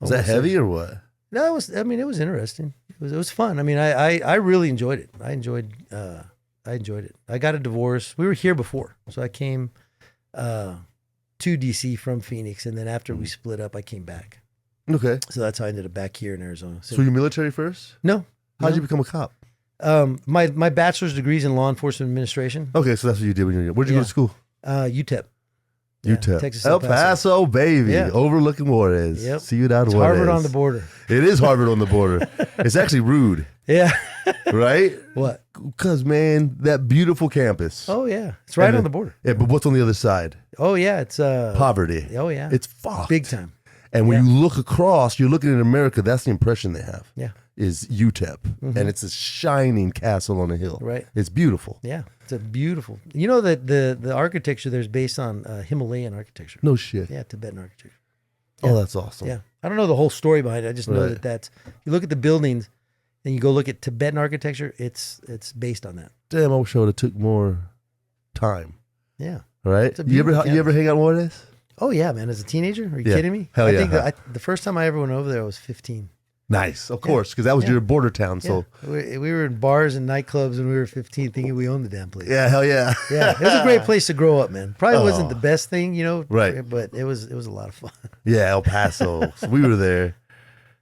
Was that heavy or what? No, it was interesting. It was fun. I mean, I really enjoyed it. I enjoyed it. I got a divorce. We were here before, so I came to DC from Phoenix, and then after we split up, I came back. Okay. So that's how I ended up back here in Arizona. So you military first? No. How'd you become a cop? My bachelor's degree's in law enforcement administration. Okay, so that's what you did when you were. Where'd you go to school? UTEP. UTEP. Texas El Paso, baby. Yeah. Overlooking Juarez. Yep. Ciudad Juarez. Harvard on the border. It is Harvard on the border. It's actually rude. Yeah. Right? What? Because, man, that beautiful campus. Oh, yeah. It's right on the border. Yeah, but what's on the other side? Oh, yeah. It's poverty. Oh, yeah. It's fucked. Big time. And when you look across, you're looking at America, that's the impression they have. Yeah. Is UTEP. Mm-hmm. And it's a shining castle on a hill. Right. It's beautiful. Yeah. It's a beautiful. You know that the architecture there's based on Himalayan architecture. No shit. Yeah, Tibetan architecture. Yeah. Oh, that's awesome. Yeah. I don't know the whole story behind it. I just know that that's, you look at the buildings and you go look at Tibetan architecture, it's based on that. Damn, I wish I would have took more time. Yeah. Right? You ever hang out in Juarez? Oh, yeah, man. As a teenager? Are you kidding me? Hell yeah. I think the first time I ever went over there, I was 15. Nice, of course, because that was your border town. So we were in bars and nightclubs when we were 15, thinking we owned the damn place. Yeah, hell yeah. Yeah, it was a great place to grow up, man. Probably wasn't the best thing, right? But it was a lot of fun. Yeah, El Paso. So we were there.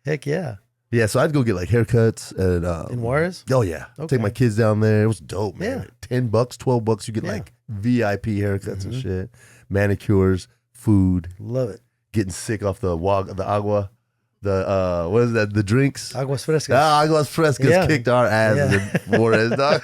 Heck yeah. Yeah, so I'd go get like haircuts and in Juarez. Oh yeah, take my kids down there. It was dope, man. Yeah. Like $10, $12, you get like VIP haircuts and shit, manicures, food. Love it. Getting sick off the agua. The what is that? The drinks. Aguas frescas. Aguas frescas kicked our ass in Juarez, dog.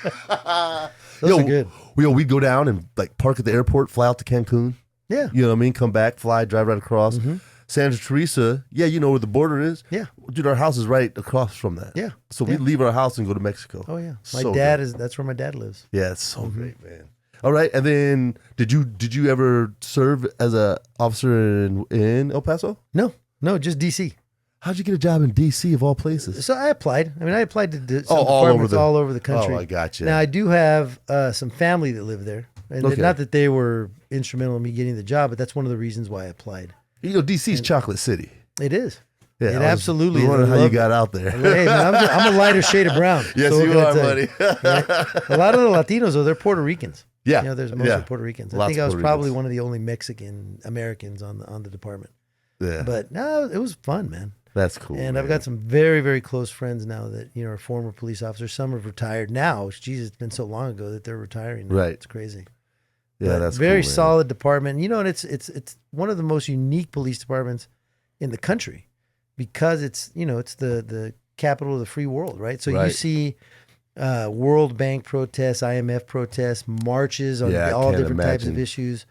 Those are good. We'd go down and like park at the airport, fly out to Cancun. Yeah. You know what I mean? Come back, fly, drive right across. Mm-hmm. Santa Teresa, you know where the border is? Yeah. Dude, our house is right across from that. Yeah. So we leave our house and go to Mexico. Oh yeah. So That's where my dad lives. Yeah, it's so great, man. All right, and then did you ever serve as a officer in El Paso? No, just DC. How'd you get a job in DC of all places? So I applied. I mean, I applied to some all over the country. Oh, I got you. Now I do have some family that live there, and not that they were instrumental in me getting the job, but that's one of the reasons why I applied. DC's Chocolate City. It is. Yeah, it absolutely is. I wondering how you got out there. Hey, man, I'm a lighter shade of brown. Yes, so you are, buddy. A lot of the Latinos, though, they're Puerto Ricans. Yeah, there's mostly Puerto Ricans. I think I was probably one of the only Mexican Americans on the department. Yeah, but no, it was fun, man. That's cool. And man. I've got some very, very close friends now that are former police officers. Some have retired now. Jesus, it's been so long ago that they're retiring now. Right, it's crazy. Yeah, but that's very cool, solid department. And it's one of the most unique police departments in the country because it's it's the capital of the free world, right? So you see World Bank protests, IMF protests, marches on all different types of issues,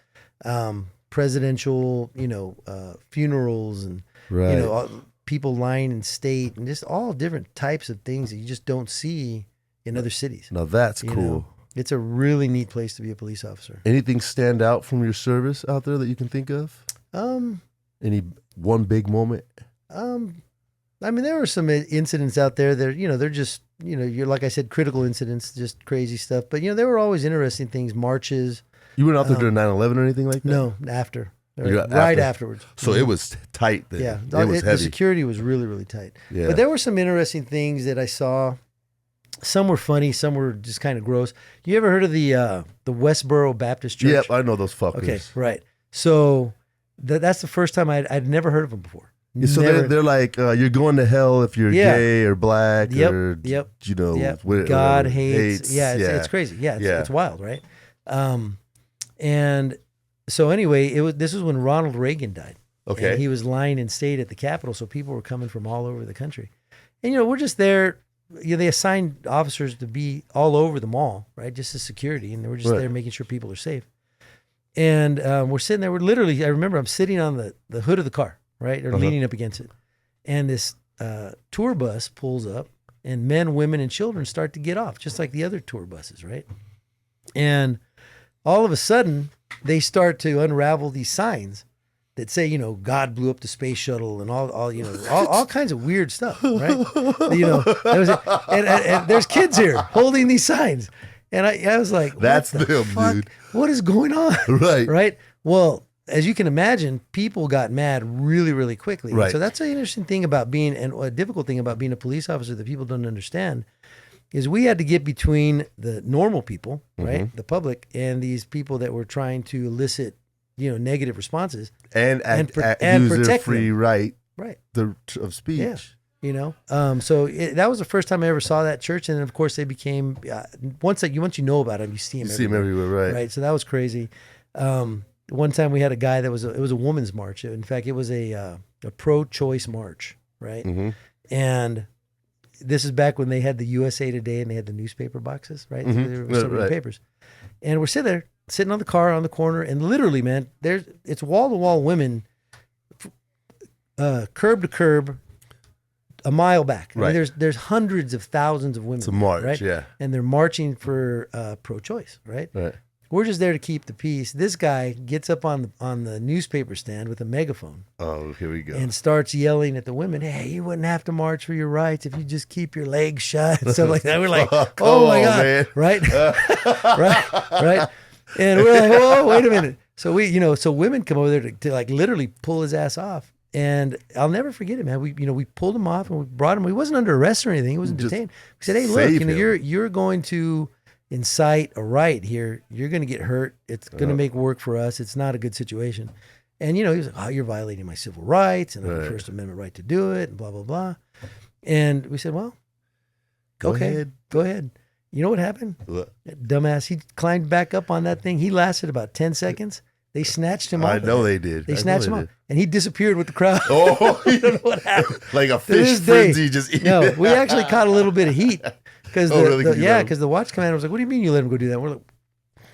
presidential funerals, and people lying in state, and just all different types of things that you just don't see in other cities. Now that's cool. It's a really neat place to be a police officer. Anything stand out from your service out there that you can think of? Any one big moment? I mean, there were some incidents out there that, they're just, you're like I said, critical incidents, just crazy stuff. But, there were always interesting things, marches. You weren't out there during 9/11 or anything like that? No, after. Right afterwards. So it was tight then. Yeah. It was heavy. The security was really, really tight. Yeah. But there were some interesting things that I saw. Some were funny, some were just kind of gross. You ever heard of the Westboro Baptist Church? Yep, I know those fuckers. Okay, right. So that's the first time I'd never heard of them before. So they're like, you're going to hell if you're gay or black or, God hates. Yeah, it's crazy. Yeah, it's wild, right? And so anyway, this was when Ronald Reagan died. Okay. And he was lying in state at the Capitol, so people were coming from all over the country. And, we're just there. They assigned officers to be all over the mall, right? Just as security. And we're just there making sure people are safe. And we're sitting there. I remember I'm sitting on the hood of the car, right? Or leaning up against it. And this tour bus pulls up, and men, women, and children start to get off, just like the other tour buses, right? And all of a sudden, they start to unravel these signs that say, God blew up the space shuttle and all kinds of weird stuff, right? And there's kids here holding these signs. And I was like, that's them, fuck? dude. What is going on? Right. Right. Well, as you can imagine, people got mad really, really quickly. Right. So that's an interesting thing about and a difficult thing about being a police officer that people don't understand is we had to get between the normal people, right, the public, and these people that were trying to elicit, negative responses, and use their free right of speech. Yeah. So that was the first time I ever saw that church, and then of course they became once you know about them, you see them. You see them everywhere, right? Right. So that was crazy. One time we had a guy that it was a women's march. In fact, it was a pro-choice march, right? Mm-hmm. And this is back when they had the USA Today and they had the newspaper boxes, right? So they were serving papers. And we're sitting on the car on the corner, and literally, man, it's wall-to-wall women, curb to curb, a mile back. Right. I mean, there's hundreds of thousands of women. It's a march, right? yeah. And they're marching for pro-choice, right? Right. We're just there to keep the peace. This guy gets up on the newspaper stand with a megaphone. Oh, here we go. And starts yelling at the women, "Hey, you wouldn't have to march for your rights if you just keep your legs shut," and stuff like that. We're like, "Oh my God," man. Right? right. And we're like, "Whoa, wait a minute." So so women come over there to like literally pull his ass off. And I'll never forget it, man. We pulled him off and we brought him. He wasn't under arrest or anything. He wasn't detained. We said, "Hey, look, you're going to incite a riot here. You're going to get hurt. It's going to make work for us. It's not a good situation." And he was like, "Oh, you're violating my civil rights and I have a First Amendment right to do it," and blah blah blah. And we said, "Well, go ahead. You know what happened? What? That dumbass. He climbed back up on that thing. He lasted about 10 seconds. They snatched him off. I know they did. They snatched him off, and he disappeared with the crowd. Oh, you don't know what happened. Like a fish frenzy, just eating. No, we actually caught a little bit of heat because because the watch commander was like, "What do you mean you let him go do that?" We're like,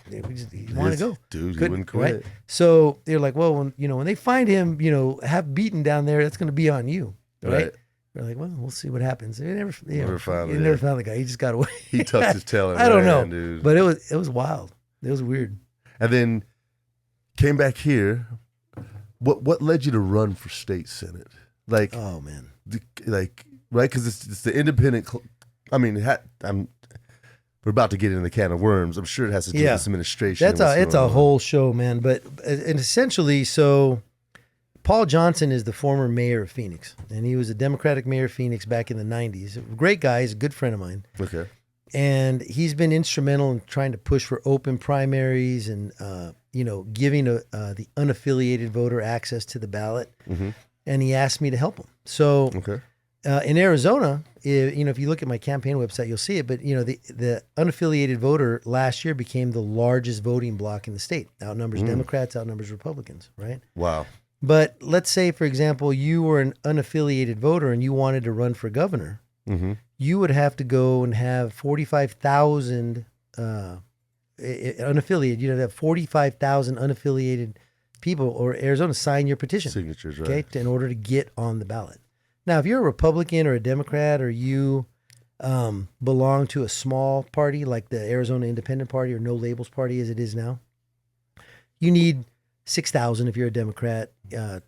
"He wanted to go, dude. He wouldn't quit." Right? So they're like, "Well, when they find him, half beaten down there, that's going to be on you, right?" We're like, "Well, we'll see what happens." They never found the guy. He just got away. He tucked his tail in. I don't know, dude. but it was wild. It was weird. And then came back here. What led you to run for state senate? Like, oh man, like right? Because it's the independent. We're about to get into the can of worms. I'm sure it has to do with this administration. It's a whole show, man. But and essentially, so Paul Johnson is the former mayor of Phoenix, and he was a Democratic mayor of Phoenix back in the 90s. Great guy. He's a good friend of mine. Okay. And he's been instrumental in trying to push for open primaries and, giving the unaffiliated voter access to the ballot. Mm-hmm. And he asked me to help him. So in Arizona, if you look at my campaign website, you'll see it. But, the unaffiliated voter last year became the largest voting bloc in the state. Outnumbers Democrats, outnumbers Republicans, right? Wow. But let's say, for example, you were an unaffiliated voter and you wanted to run for governor. Mm-hmm. You would have to go and have 45,000 unaffiliated. You'd have 45,000 unaffiliated people, or Arizona, sign your petition. Signatures, right? Okay, in order to get on the ballot. Now, if you're a Republican or a Democrat, or you belong to a small party like the Arizona Independent Party or No Labels Party, as it is now, you need 6,000 if you're a Democrat. I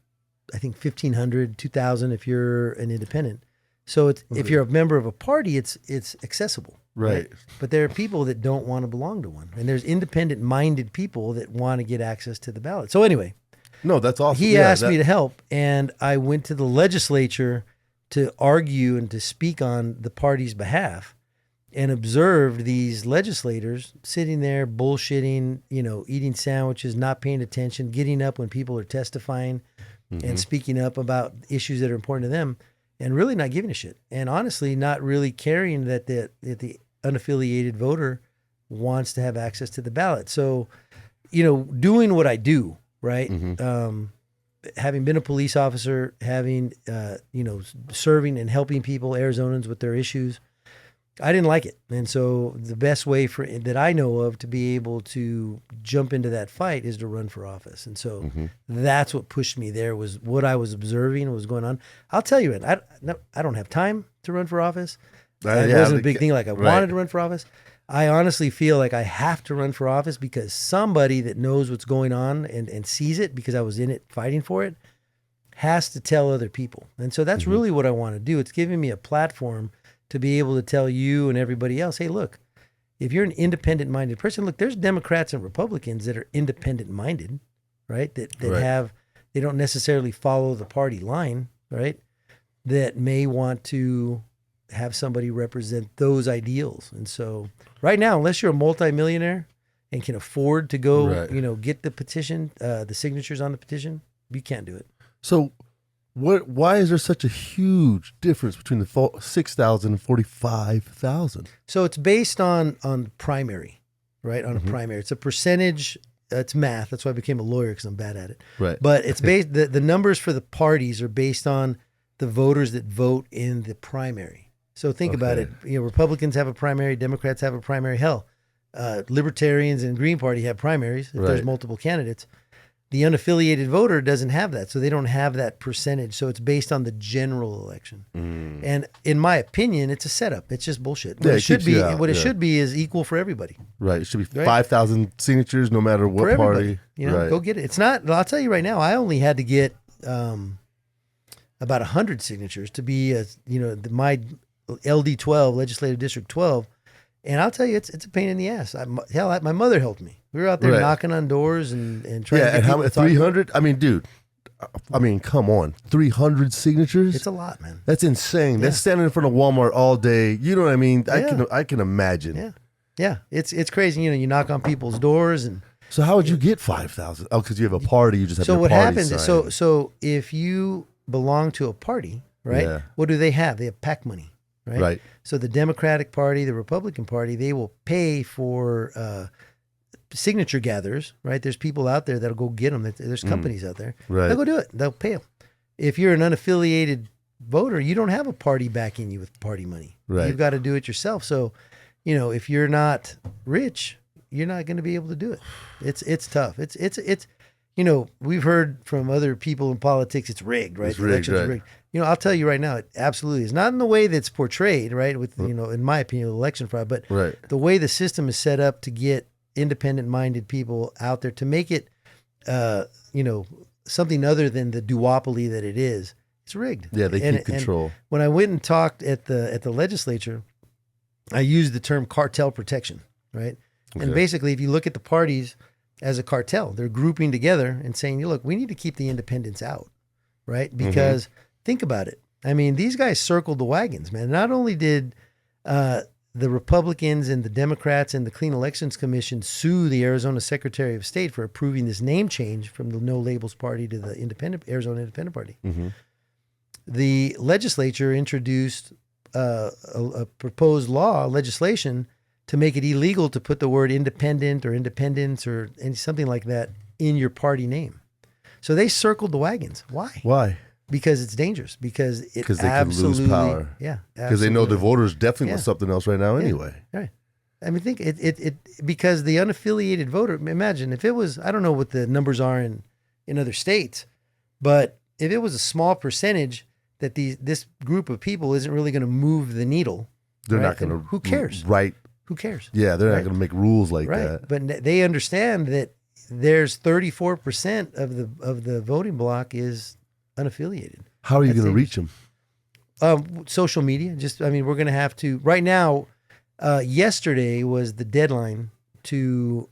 think 1,500, 2,000 if you're an independent. So if you're a member of a party, it's accessible. Right. But there are people that don't want to belong to one. And there's independent-minded people that want to get access to the ballot. So anyway. No, that's awesome. He asked me to help, and I went to the legislature to argue and to speak on the party's behalf, and observed these legislators sitting there bullshitting, eating sandwiches, not paying attention, getting up when people are testifying and speaking up about issues that are important to them, and really not giving a shit. And honestly, not really caring that the unaffiliated voter wants to have access to the ballot. So, doing what I do, right? Having been a police officer, having, serving and helping people, Arizonans, with their issues, I didn't like it. And so the best way that I know of to be able to jump into that fight is to run for office. And so that's what pushed me there, was what I was observing, what was going on. I'll tell you, I don't have time to run for office. It wasn't a big thing like I wanted to run for office. I honestly feel like I have to run for office because somebody that knows what's going on and sees it, because I was in it fighting for it, has to tell other people. And so that's really what I want to do. It's giving me a platform to be able to tell you and everybody else, hey, look, if you're an independent-minded person, look, there's Democrats and Republicans that are independent-minded, right? That they don't necessarily follow the party line, right? That may want to have somebody represent those ideals. And so right now, unless you're a multimillionaire and can afford to go, get the petition, the signatures on the petition, you can't do it. So why is there such a huge difference between the 6,000 and 45,000? So it's based on primary, right? On a primary. It's a percentage. It's math. That's why I became a lawyer, because I'm bad at it. Right. But it's based, the numbers for the parties are based on the voters that vote in the primary. So think about it. Republicans have a primary, Democrats have a primary. Hell, Libertarians and Green Party have primaries if there's multiple candidates. The unaffiliated voter doesn't have that, so they don't have that percentage. So it's based on the general election. And in my opinion, it's a setup. It's just bullshit. What it should be, should be is equal for everybody. Right. It should be 5,000 signatures, no matter what party. Go get it. It's not. I'll tell you right now. I only had to get about 100 signatures to be my LD12, Legislative District 12. And I'll tell you, it's a pain in the ass. My mother helped me. We were out there knocking on doors and trying to get people to 300? I mean, dude. Come on. 300 signatures? It's a lot, man. That's insane. That's standing in front of Walmart all day. You know what I mean? I can imagine. Yeah. It's crazy. You knock on people's doors and. So how would you get 5,000? Oh, because you have a party. You just have. So what happens? So if you belong to a party, right? Yeah. What do they have? They have PAC money. Right. So the Democratic Party, the Republican Party, they will pay for signature gatherers, right? There's people out there that'll go get them. There's companies out there. Right. They'll go do it. They'll pay them. If you're an unaffiliated voter, you don't have a party backing you with party money. Right. You've got to do it yourself. So, if you're not rich, you're not going to be able to do it. It's tough. It's we've heard from other people in politics, it's rigged, right? It's rigged, right. Rigged. I'll tell you right now, it absolutely is. Not in the way that's portrayed, right? With, in my opinion, election fraud, but the way the system is set up to get independent-minded people out there to make it, something other than the duopoly that it is. It's rigged. Yeah, they keep control. And when I went and talked at the legislature, I used the term cartel protection, right? Okay. And basically, if you look at the parties as a cartel, they're grouping together and saying, look, we need to keep the independents out, right? Because think about it. I mean, these guys circled the wagons, man. Not only did the Republicans and the Democrats and the Clean Elections Commission sue the Arizona Secretary of State for approving this name change from the No Labels Party to the Arizona Independent Party. Mm-hmm. The legislature introduced a proposed legislation to make it illegal to put the word independent or independence or something like that in your party name. So they circled the wagons. Why? Why? Because it's dangerous. Because they could lose power. Yeah. Because they know the voters definitely want something else right now anyway. Right. I mean, think it because the unaffiliated voter. Imagine if it was. I don't know what the numbers are in other states, but if it was a small percentage that this group of people isn't really going to move the needle, they're not going to. Who cares? Right. Who cares? Yeah, they're not going to make rules like that. But they understand that there's 34% of the voting block is unaffiliated. How are you going to reach them? Social media. We're going to have to. Right now, yesterday was the deadline for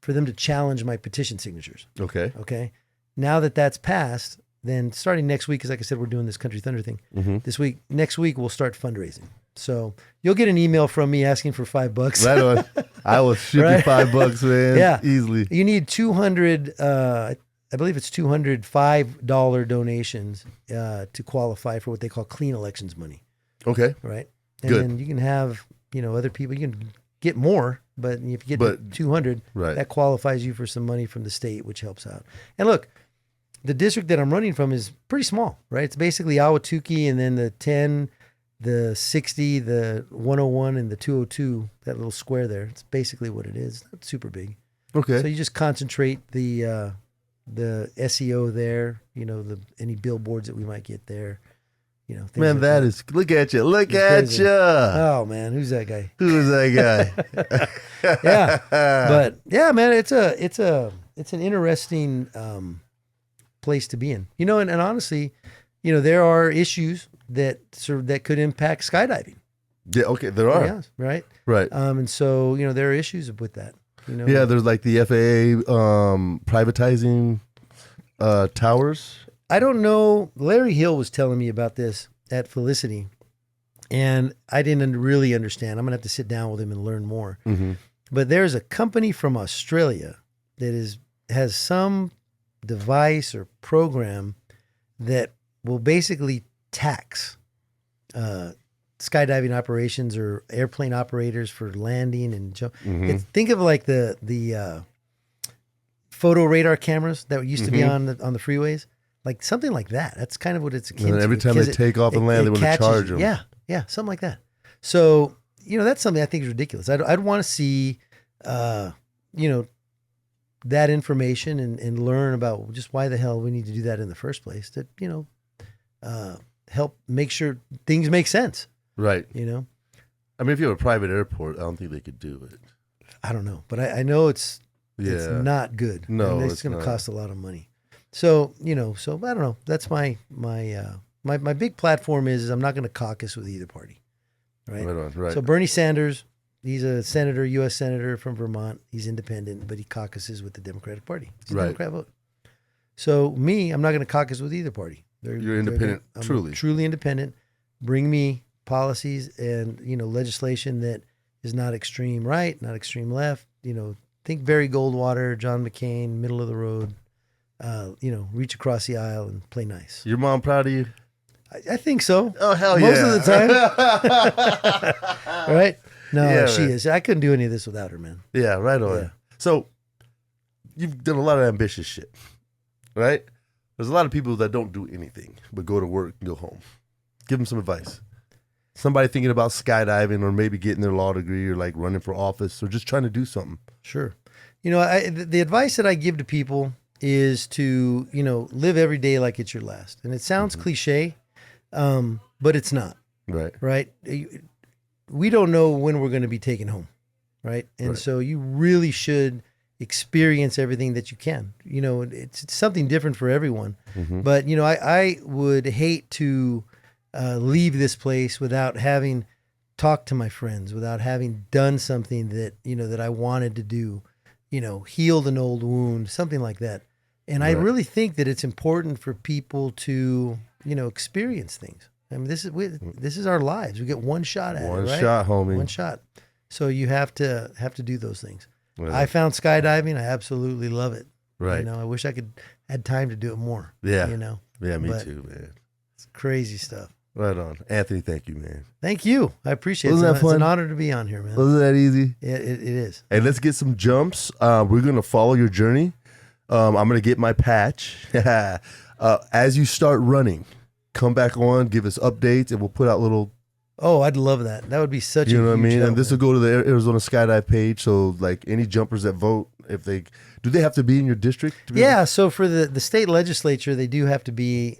them to challenge my petition signatures. Okay. Okay. Now that's passed, then starting next week, because like I said, we're doing this Country Thunder thing. Mm-hmm. Next week, we'll start fundraising. So you'll get an email from me asking for $5. Right on. I will ship you $5, man. Yeah. Easily. You need 200, I believe it's $205 donations to qualify for what they call clean elections money. Okay. Right. And Good. then you can have, other people, you can get more, but if you get 200, that qualifies you for some money from the state, which helps out. And look, the district that I'm running from is pretty small, right? It's basically Ahwatukee and then the 10, the 60, the 101, and the 202, that little square there. It's basically what it is. It's not super big. Okay. So you just concentrate the SEO there, any billboards that we might get there. Man, that is, look at you. Look at you. Oh, man. Who's that guy? Who is that guy? Yeah. But yeah, man, it's an interesting place to be in. And honestly, there are issues that could impact skydiving. Yeah, okay, there are. Yeah, right? Right. And so, there are issues with that. Yeah, there's like the FAA privatizing towers. I don't know. Larry Hill was telling me about this at Felicity, and I didn't really understand. I'm going to have to sit down with him and learn more. Mm-hmm. But there's a company from Australia that has some device or program that will basically tax skydiving operations or airplane operators for landing and jump. Mm-hmm. Think of like the photo radar cameras that used to be on the freeways. Like something like that. That's kind of what it's akin to. And every time they take off and land, they want to charge them. Yeah, something like that. So, that's something I think is ridiculous. I'd want to see, that information and learn about just why the hell we need to do that in the first place to, help make sure things make sense. Right. I mean, if you have a private airport, I don't think they could do it. I don't know. But I know it's not good. No, it's going to cost a lot of money. So, so I don't know. That's my big platform is I'm not going to caucus with either party. Right. Right on, right. So Bernie Sanders, he's a senator, U.S. senator from Vermont. He's independent, but he caucuses with the Democratic Party. It's a Democrat vote. So me, I'm not going to caucus with either party. You're independent, truly. Truly independent. Bring me policies and, legislation that is not extreme right, not extreme left. Think Barry Goldwater, John McCain, middle of the road. Reach across the aisle and play nice. Your mom proud of you? I think so. Oh, hell Most yeah. of the time. Right? No, she is. I couldn't do any of this without her, man. Yeah, right on. Yeah. So, you've done a lot of ambitious shit, right? There's a lot of people that don't do anything but go to work and go home. Give them some advice. Somebody thinking about skydiving or maybe getting their law degree or like running for office or just trying to do something. Sure. The advice that I give to people is to, live every day like it's your last. And it sounds cliche, but it's not. Right. Right. We don't know when we're going to be taken home. right? And so you really should experience everything that you can. You know, it's something different for everyone. But, you know, I would hate to leave this place without having talked to my friends, without having done something that, you know, that I wanted to do, you know, healed an old wound, something like that. And I really think that it's important for people to, you know, experience things. I mean, this is our lives. We get one shot at it, right? One shot, homie. One shot. So you have to do those things. Right. I found skydiving. I absolutely love it. Right. You know, I wish I had time to do it more. Yeah. You know. Yeah, me too, man. It's crazy stuff. Right on. Anthony, thank you, man. Thank you. I appreciate it. Wasn't that fun? It's an honor to be on here, man. Wasn't that easy? It is. And let's get some jumps. We're going to follow your journey. I'm going to get my patch. As you start running, come back on, give us updates, and we'll put out little... Oh, I'd love that. That would be such a You know what I mean? help, And this will go to the Arizona Skydive page. So, like, any jumpers that vote, do they have to be in your district? Yeah, so for the state legislature, they do have to be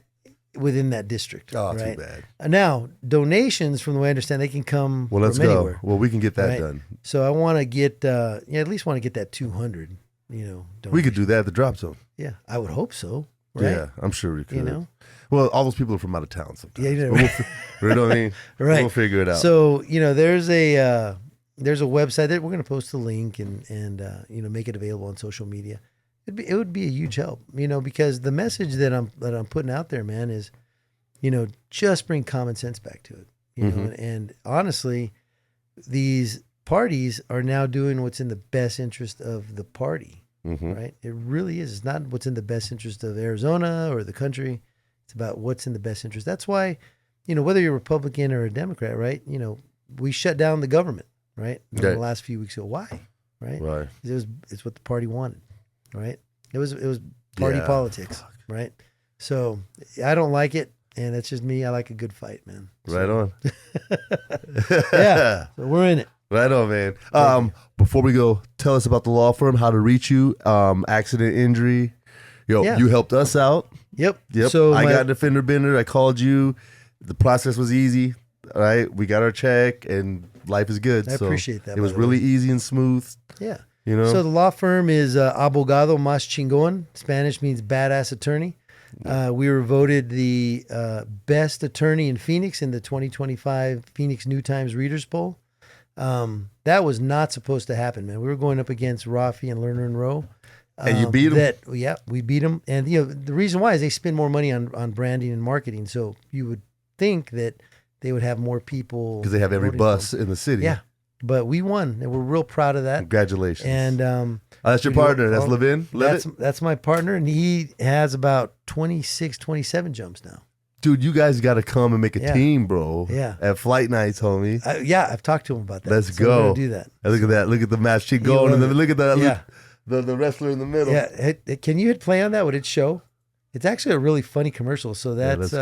within that district. Oh, right? too bad. Now, donations, from the way I understand, they can come let's from go. anywhere. Well, we can get that done. So I want to get, at least want to get that 200, you know. We could do that at the drop zone. Yeah, I would hope so. Right? Yeah, I'm sure we could. You know? Well, all those people are from out of town sometimes. Yeah, you know. You know what I mean? Right. We'll figure it out. So, you know, there's a website that we're going to post a link and you know, make it available on social media. It would be a huge help, you know, because the message that I'm putting out there, man, is, you know, just bring common sense back to it, you know, and honestly, these parties are now doing what's in the best interest of the party, right? It really is. It's not what's in the best interest of Arizona or the country. It's about what's in the best interest. That's why, you know, whether you're a Republican or a Democrat, right? You know, we shut down the government, right? In the last few weeks ago. Why? Right? Right. It's what the party wanted, right? It was party politics, right? So I don't like it, and it's just me. I like a good fight, man. So, Right on. yeah. So we're in it. Right on, man. Before we go, tell us about the law firm, how to reach you, accident, injury. You helped us out. Yep. So I got a fender bender. I called you. The process was easy. All right. We got our check and life is good. I appreciate that. It was really easy and smooth. Yeah. You know? So the law firm is Abogado más Chignon. Spanish means badass attorney. We were voted the best attorney in Phoenix in the 2025 Phoenix New Times Readers Poll. That was not supposed to happen, man. We were going up against Rafi and Lerner and Rowe. And you beat them? Yeah, we beat them. And you know, the reason why is they spend more money on branding and marketing. So you would think that they would have more people. Because they have every bus in the city. Yeah. But we won, and we're real proud of that. Congratulations. And that's your partner. That's Levin? That's my partner, and he has about 26, 27 jumps now. Dude, you guys got to come and make a team, bro. Yeah. At flight nights, homie. I've talked to him about that. Let's go. We're gonna do that. Look at that. Look at the match sheet going, and then look at that. The wrestler in the middle. Yeah. Can you hit play on that? Would it show? It's actually a really funny commercial. So that's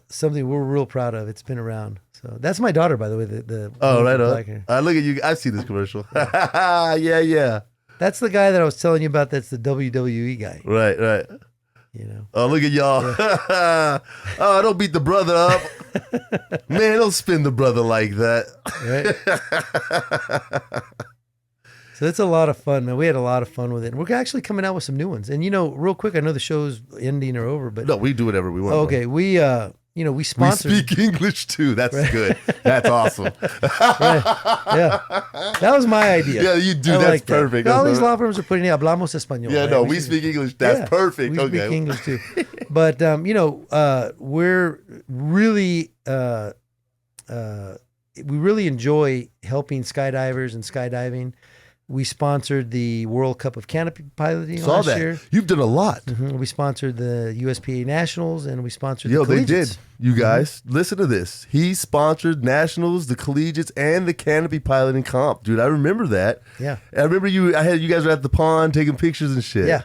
something we're real proud of. It's been around. So that's my daughter, by the way. Right on. Look at you. I've seen this commercial. Yeah. That's the guy that I was telling you about. That's the WWE guy. Right. You know. Oh, look at y'all. Yeah. Oh, don't beat the brother up. Man, don't spin the brother like that. Right. So it's a lot of fun, man. We had a lot of fun with it. And we're actually coming out with some new ones. And, you know, real quick, I know the show's ending or over, but... No, we do whatever we want. Okay, we sponsored... We speak English, too. That's good. That's awesome. Right. Yeah. That was my idea. Yeah, you do. That's perfect. That. All these law firms are putting it, hablamos español. Yeah, right? no, we speak English. That's perfect. We speak English, too. But, we're really... we really enjoy helping skydivers and skydiving. We sponsored the World Cup of Canopy Piloting last year. You've done a lot. We sponsored the USPA Nationals, and we sponsored the collegiates. They did. You guys, listen to this. He sponsored Nationals, the collegiates, and the Canopy Piloting comp. Dude, I remember that. Yeah. I remember you guys were at the pond taking pictures and shit. Yeah.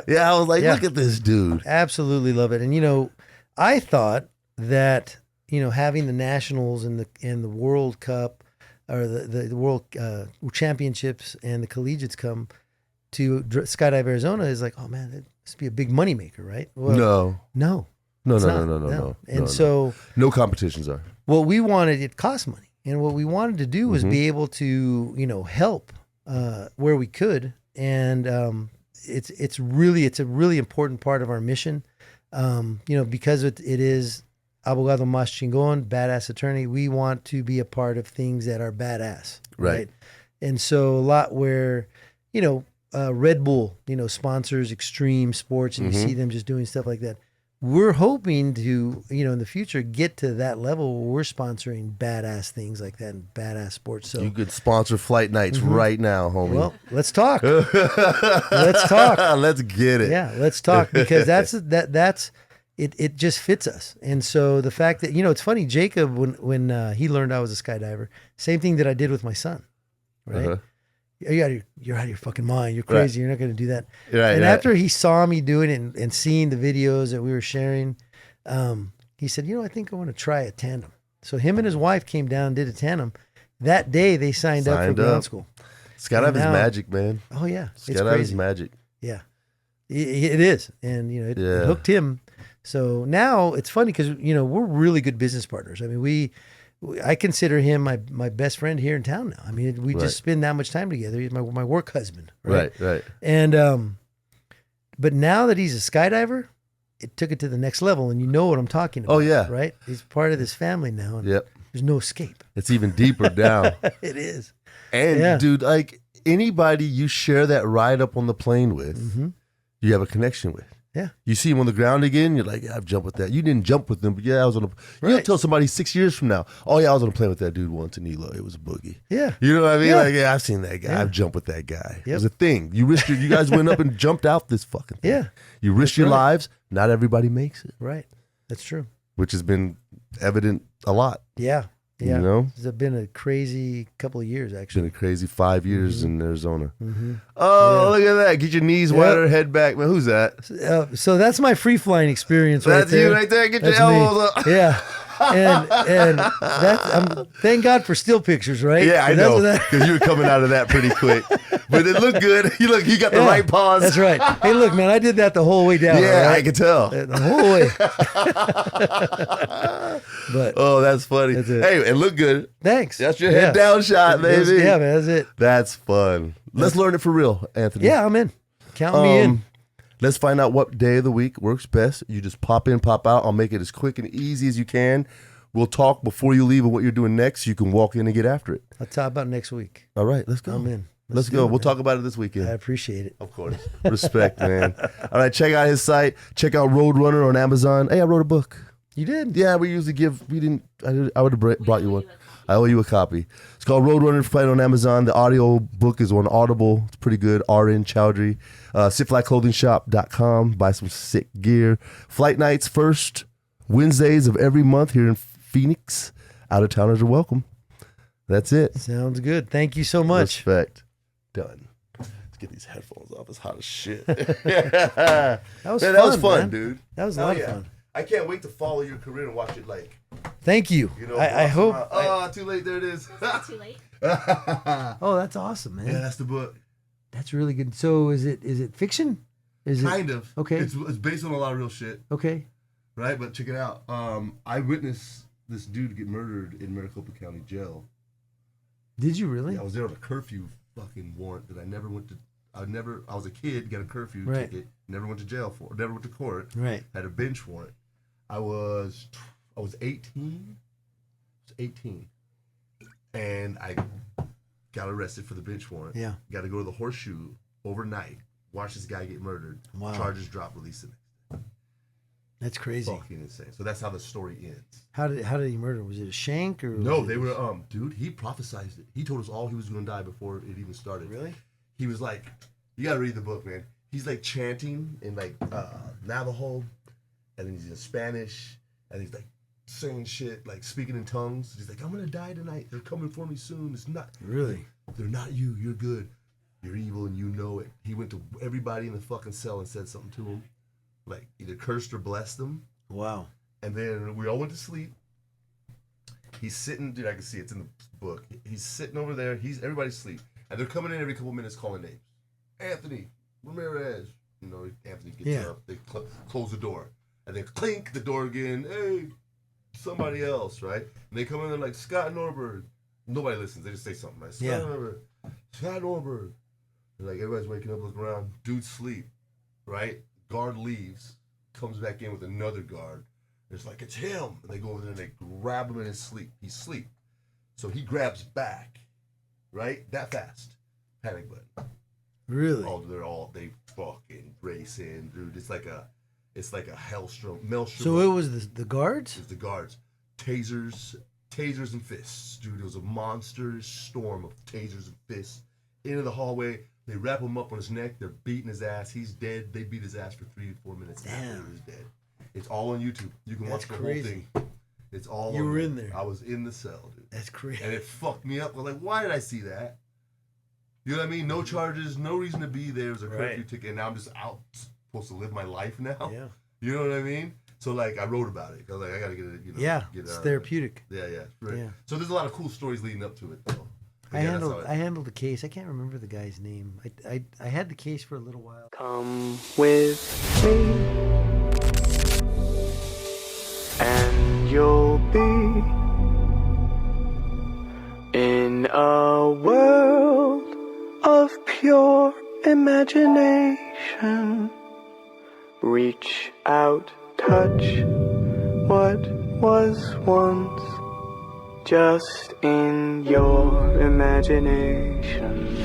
Yeah, I was like, look at this dude. Absolutely love it. And, you know, I thought that, you know, having the Nationals and the World Cup or the World Championships and the collegiates come to Skydive Arizona is like, oh man, that must be a big moneymaker, right? Well, no. No. And so no competitions are. what we wanted, it costs money. And what we wanted to do was be able to, help where we could. And it's a really important part of our mission. Because it is Abogado Más Chingón, badass attorney, we want to be a part of things that are badass. Right. And so a lot where, Red Bull, sponsors extreme sports and you see them just doing stuff like that. We're hoping to, in the future, get to that level where we're sponsoring badass things like that and badass sports. So you could sponsor flight nights right now, homie. Well, let's talk. Let's talk. Let's get it. Yeah, let's talk because that's it just fits us. And so the fact that, it's funny, Jacob, when he learned I was a skydiver, same thing that I did with my son, right? You're out of your fucking mind. You're crazy. Right. You're not going to do that. Right, and after he saw me do it and seeing the videos that we were sharing, he said, I think I want to try a tandem. So him and his wife came down and did a tandem. That day they signed up for ground school. Skydiving is magic, man. Oh yeah. Skydiving is magic. Yeah, it is. And, it hooked him. So now it's funny because, we're really good business partners. I mean, I consider him my best friend here in town now. I mean, we just spend that much time together. He's my work husband. Right. And, but now that he's a skydiver, it took it to the next level. And you know what I'm talking about. Oh, yeah. Right? He's part of this family now. And there's no escape. It's even deeper down. It is. And, dude, like anybody you share that ride up on the plane with, you have a connection with. Yeah. You see him on the ground again, you're like, I've jumped with that. You didn't jump with them, but I was on a... You'll tell somebody 6 years from now, I was on a plane with that dude once in Elo. It was a boogie. Yeah. You know what I mean? Like, I've seen that guy. I've jumped with that guy. It was a thing. You guys went up and jumped out this fucking thing. Yeah. You risked your lives. Not everybody makes it. Right. That's true. Which has been evident a lot. Yeah. Yeah. You know? It's been a crazy couple of years, actually. It's been a crazy 5 years in Arizona. Oh, look at that. Get your knees wider, head back. Man, who's that? So that's my free flying experience that's right there. You right there. Get that's your elbows up. Yeah. And that's, thank God for still pictures, right? Yeah, I know. Because you were coming out of that pretty quick. But it looked good. You got the right pause. That's right. Hey, look, man, I did that the whole way down. Yeah, right? I can tell. The whole way. But that's funny. That's it. Hey, it looked good. Thanks. That's your head down shot, baby. Yeah, man, that's it. That's fun. Let's learn it for real, Anthony. Yeah, I'm in. Count me in. Let's find out what day of the week works best. You just pop in, pop out. I'll make it as quick and easy as you can. We'll talk before you leave and what you're doing next. You can walk in and get after it. I'll talk about next week. All right, let's go. I'm in. Let's go. We'll talk about it this weekend. I appreciate it. Of course. Respect, man. All right, check out his site. Check out Roadrunner on Amazon. Hey, I wrote a book. You did? Yeah, we usually I would have brought you one. I owe you a copy. It's called Roadrunner. Find it on Amazon. The audio book is on Audible. It's pretty good. RN Chowdhury. SitFlyClothingShop.com. Buy some sick gear. Flight nights first Wednesdays of every month here in Phoenix. Out-of-towners are welcome. That's it. Sounds good. Thank you so much. Respect. Done. Let's get these headphones off. It's hot as shit. That was fun, that was fun, man. dude. That was a lot of fun. I can't wait to follow your career and watch it like. Thank you. I hope. Too late. There it is. Too late. Oh, that's awesome, man. Yeah, that's the book. That's really good. So is it fiction? Is kind of. Okay. It's based on a lot of real shit. Okay. Right, but check it out. I witnessed this dude get murdered in Maricopa County Jail. Did you really? Yeah, I was there on a curfew fucking warrant that I never went to. I was a kid, got a curfew ticket, never went to jail for, never went to court. Right. Had a bench warrant. I was 18. And I got arrested for the bench warrant. Yeah. Got to go to the Horseshoe overnight, watch this guy get murdered. Wow. Charges drop, release the next day. That's crazy. Fucking insane. So that's how the story ends. How did he murder? Was it a shank or? No, they were dude. He prophesized it. He told us all he was going to die before it even started. Really? He was like, you got to read the book, man. He's like chanting in like Navajo, and then he's in Spanish, and he's like saying shit, like speaking in tongues. He's like, I'm gonna die tonight. They're coming for me soon. It's not really. They're not you. You're good. You're evil, and you know it. He went to everybody in the fucking cell and said something to him, like either cursed or blessed them. Wow. And then we all went to sleep. He's sitting, dude. I can see it's in the book. He's sitting over there. Everybody's asleep, and they're coming in every couple minutes calling names. Anthony Ramirez. You know, Anthony gets up. They close the door, and then clink the door again. Hey, somebody else, right? And they come in, they're like Scott Norberg, Nobody listens. They just say something. Like, Yeah. Skydiver. Like everybody's waking up, looking around. Dude's sleep, right? Guard leaves, comes back in with another guard. It's like, it's him. And they go over there and they grab him in his sleep. He's asleep. So he grabs back, right? That fast. Panic button. Really? Oh, they fucking racing, dude. It's like a maelstrom. So it was the guards? It was the guards. Tasers and fists, dude. It was a monster storm of tasers and fists into the hallway. They wrap him up on his neck. They're beating his ass. He's dead. They beat his ass for 3 to 4 minutes. Damn. He was dead. It's all on YouTube. You can watch the whole thing. It's all. You were in there. I was in the cell, dude. That's crazy. And it fucked me up. I was like, why did I see that? You know what I mean? No charges, no reason to be there. It was a curfew ticket, and now I'm just out, supposed to live my life now. Yeah. You know what I mean? So like, I wrote about it. I was like, I gotta get it. You know, yeah. Get it's therapeutic. Yeah. Right. Yeah. So there's a lot of cool stories leading up to it, though. I handled the case. I can't remember the guy's name. I had the case for a little while. Come with me, and you'll be in a world of pure imagination. Reach out, touch what was once just in your imagination.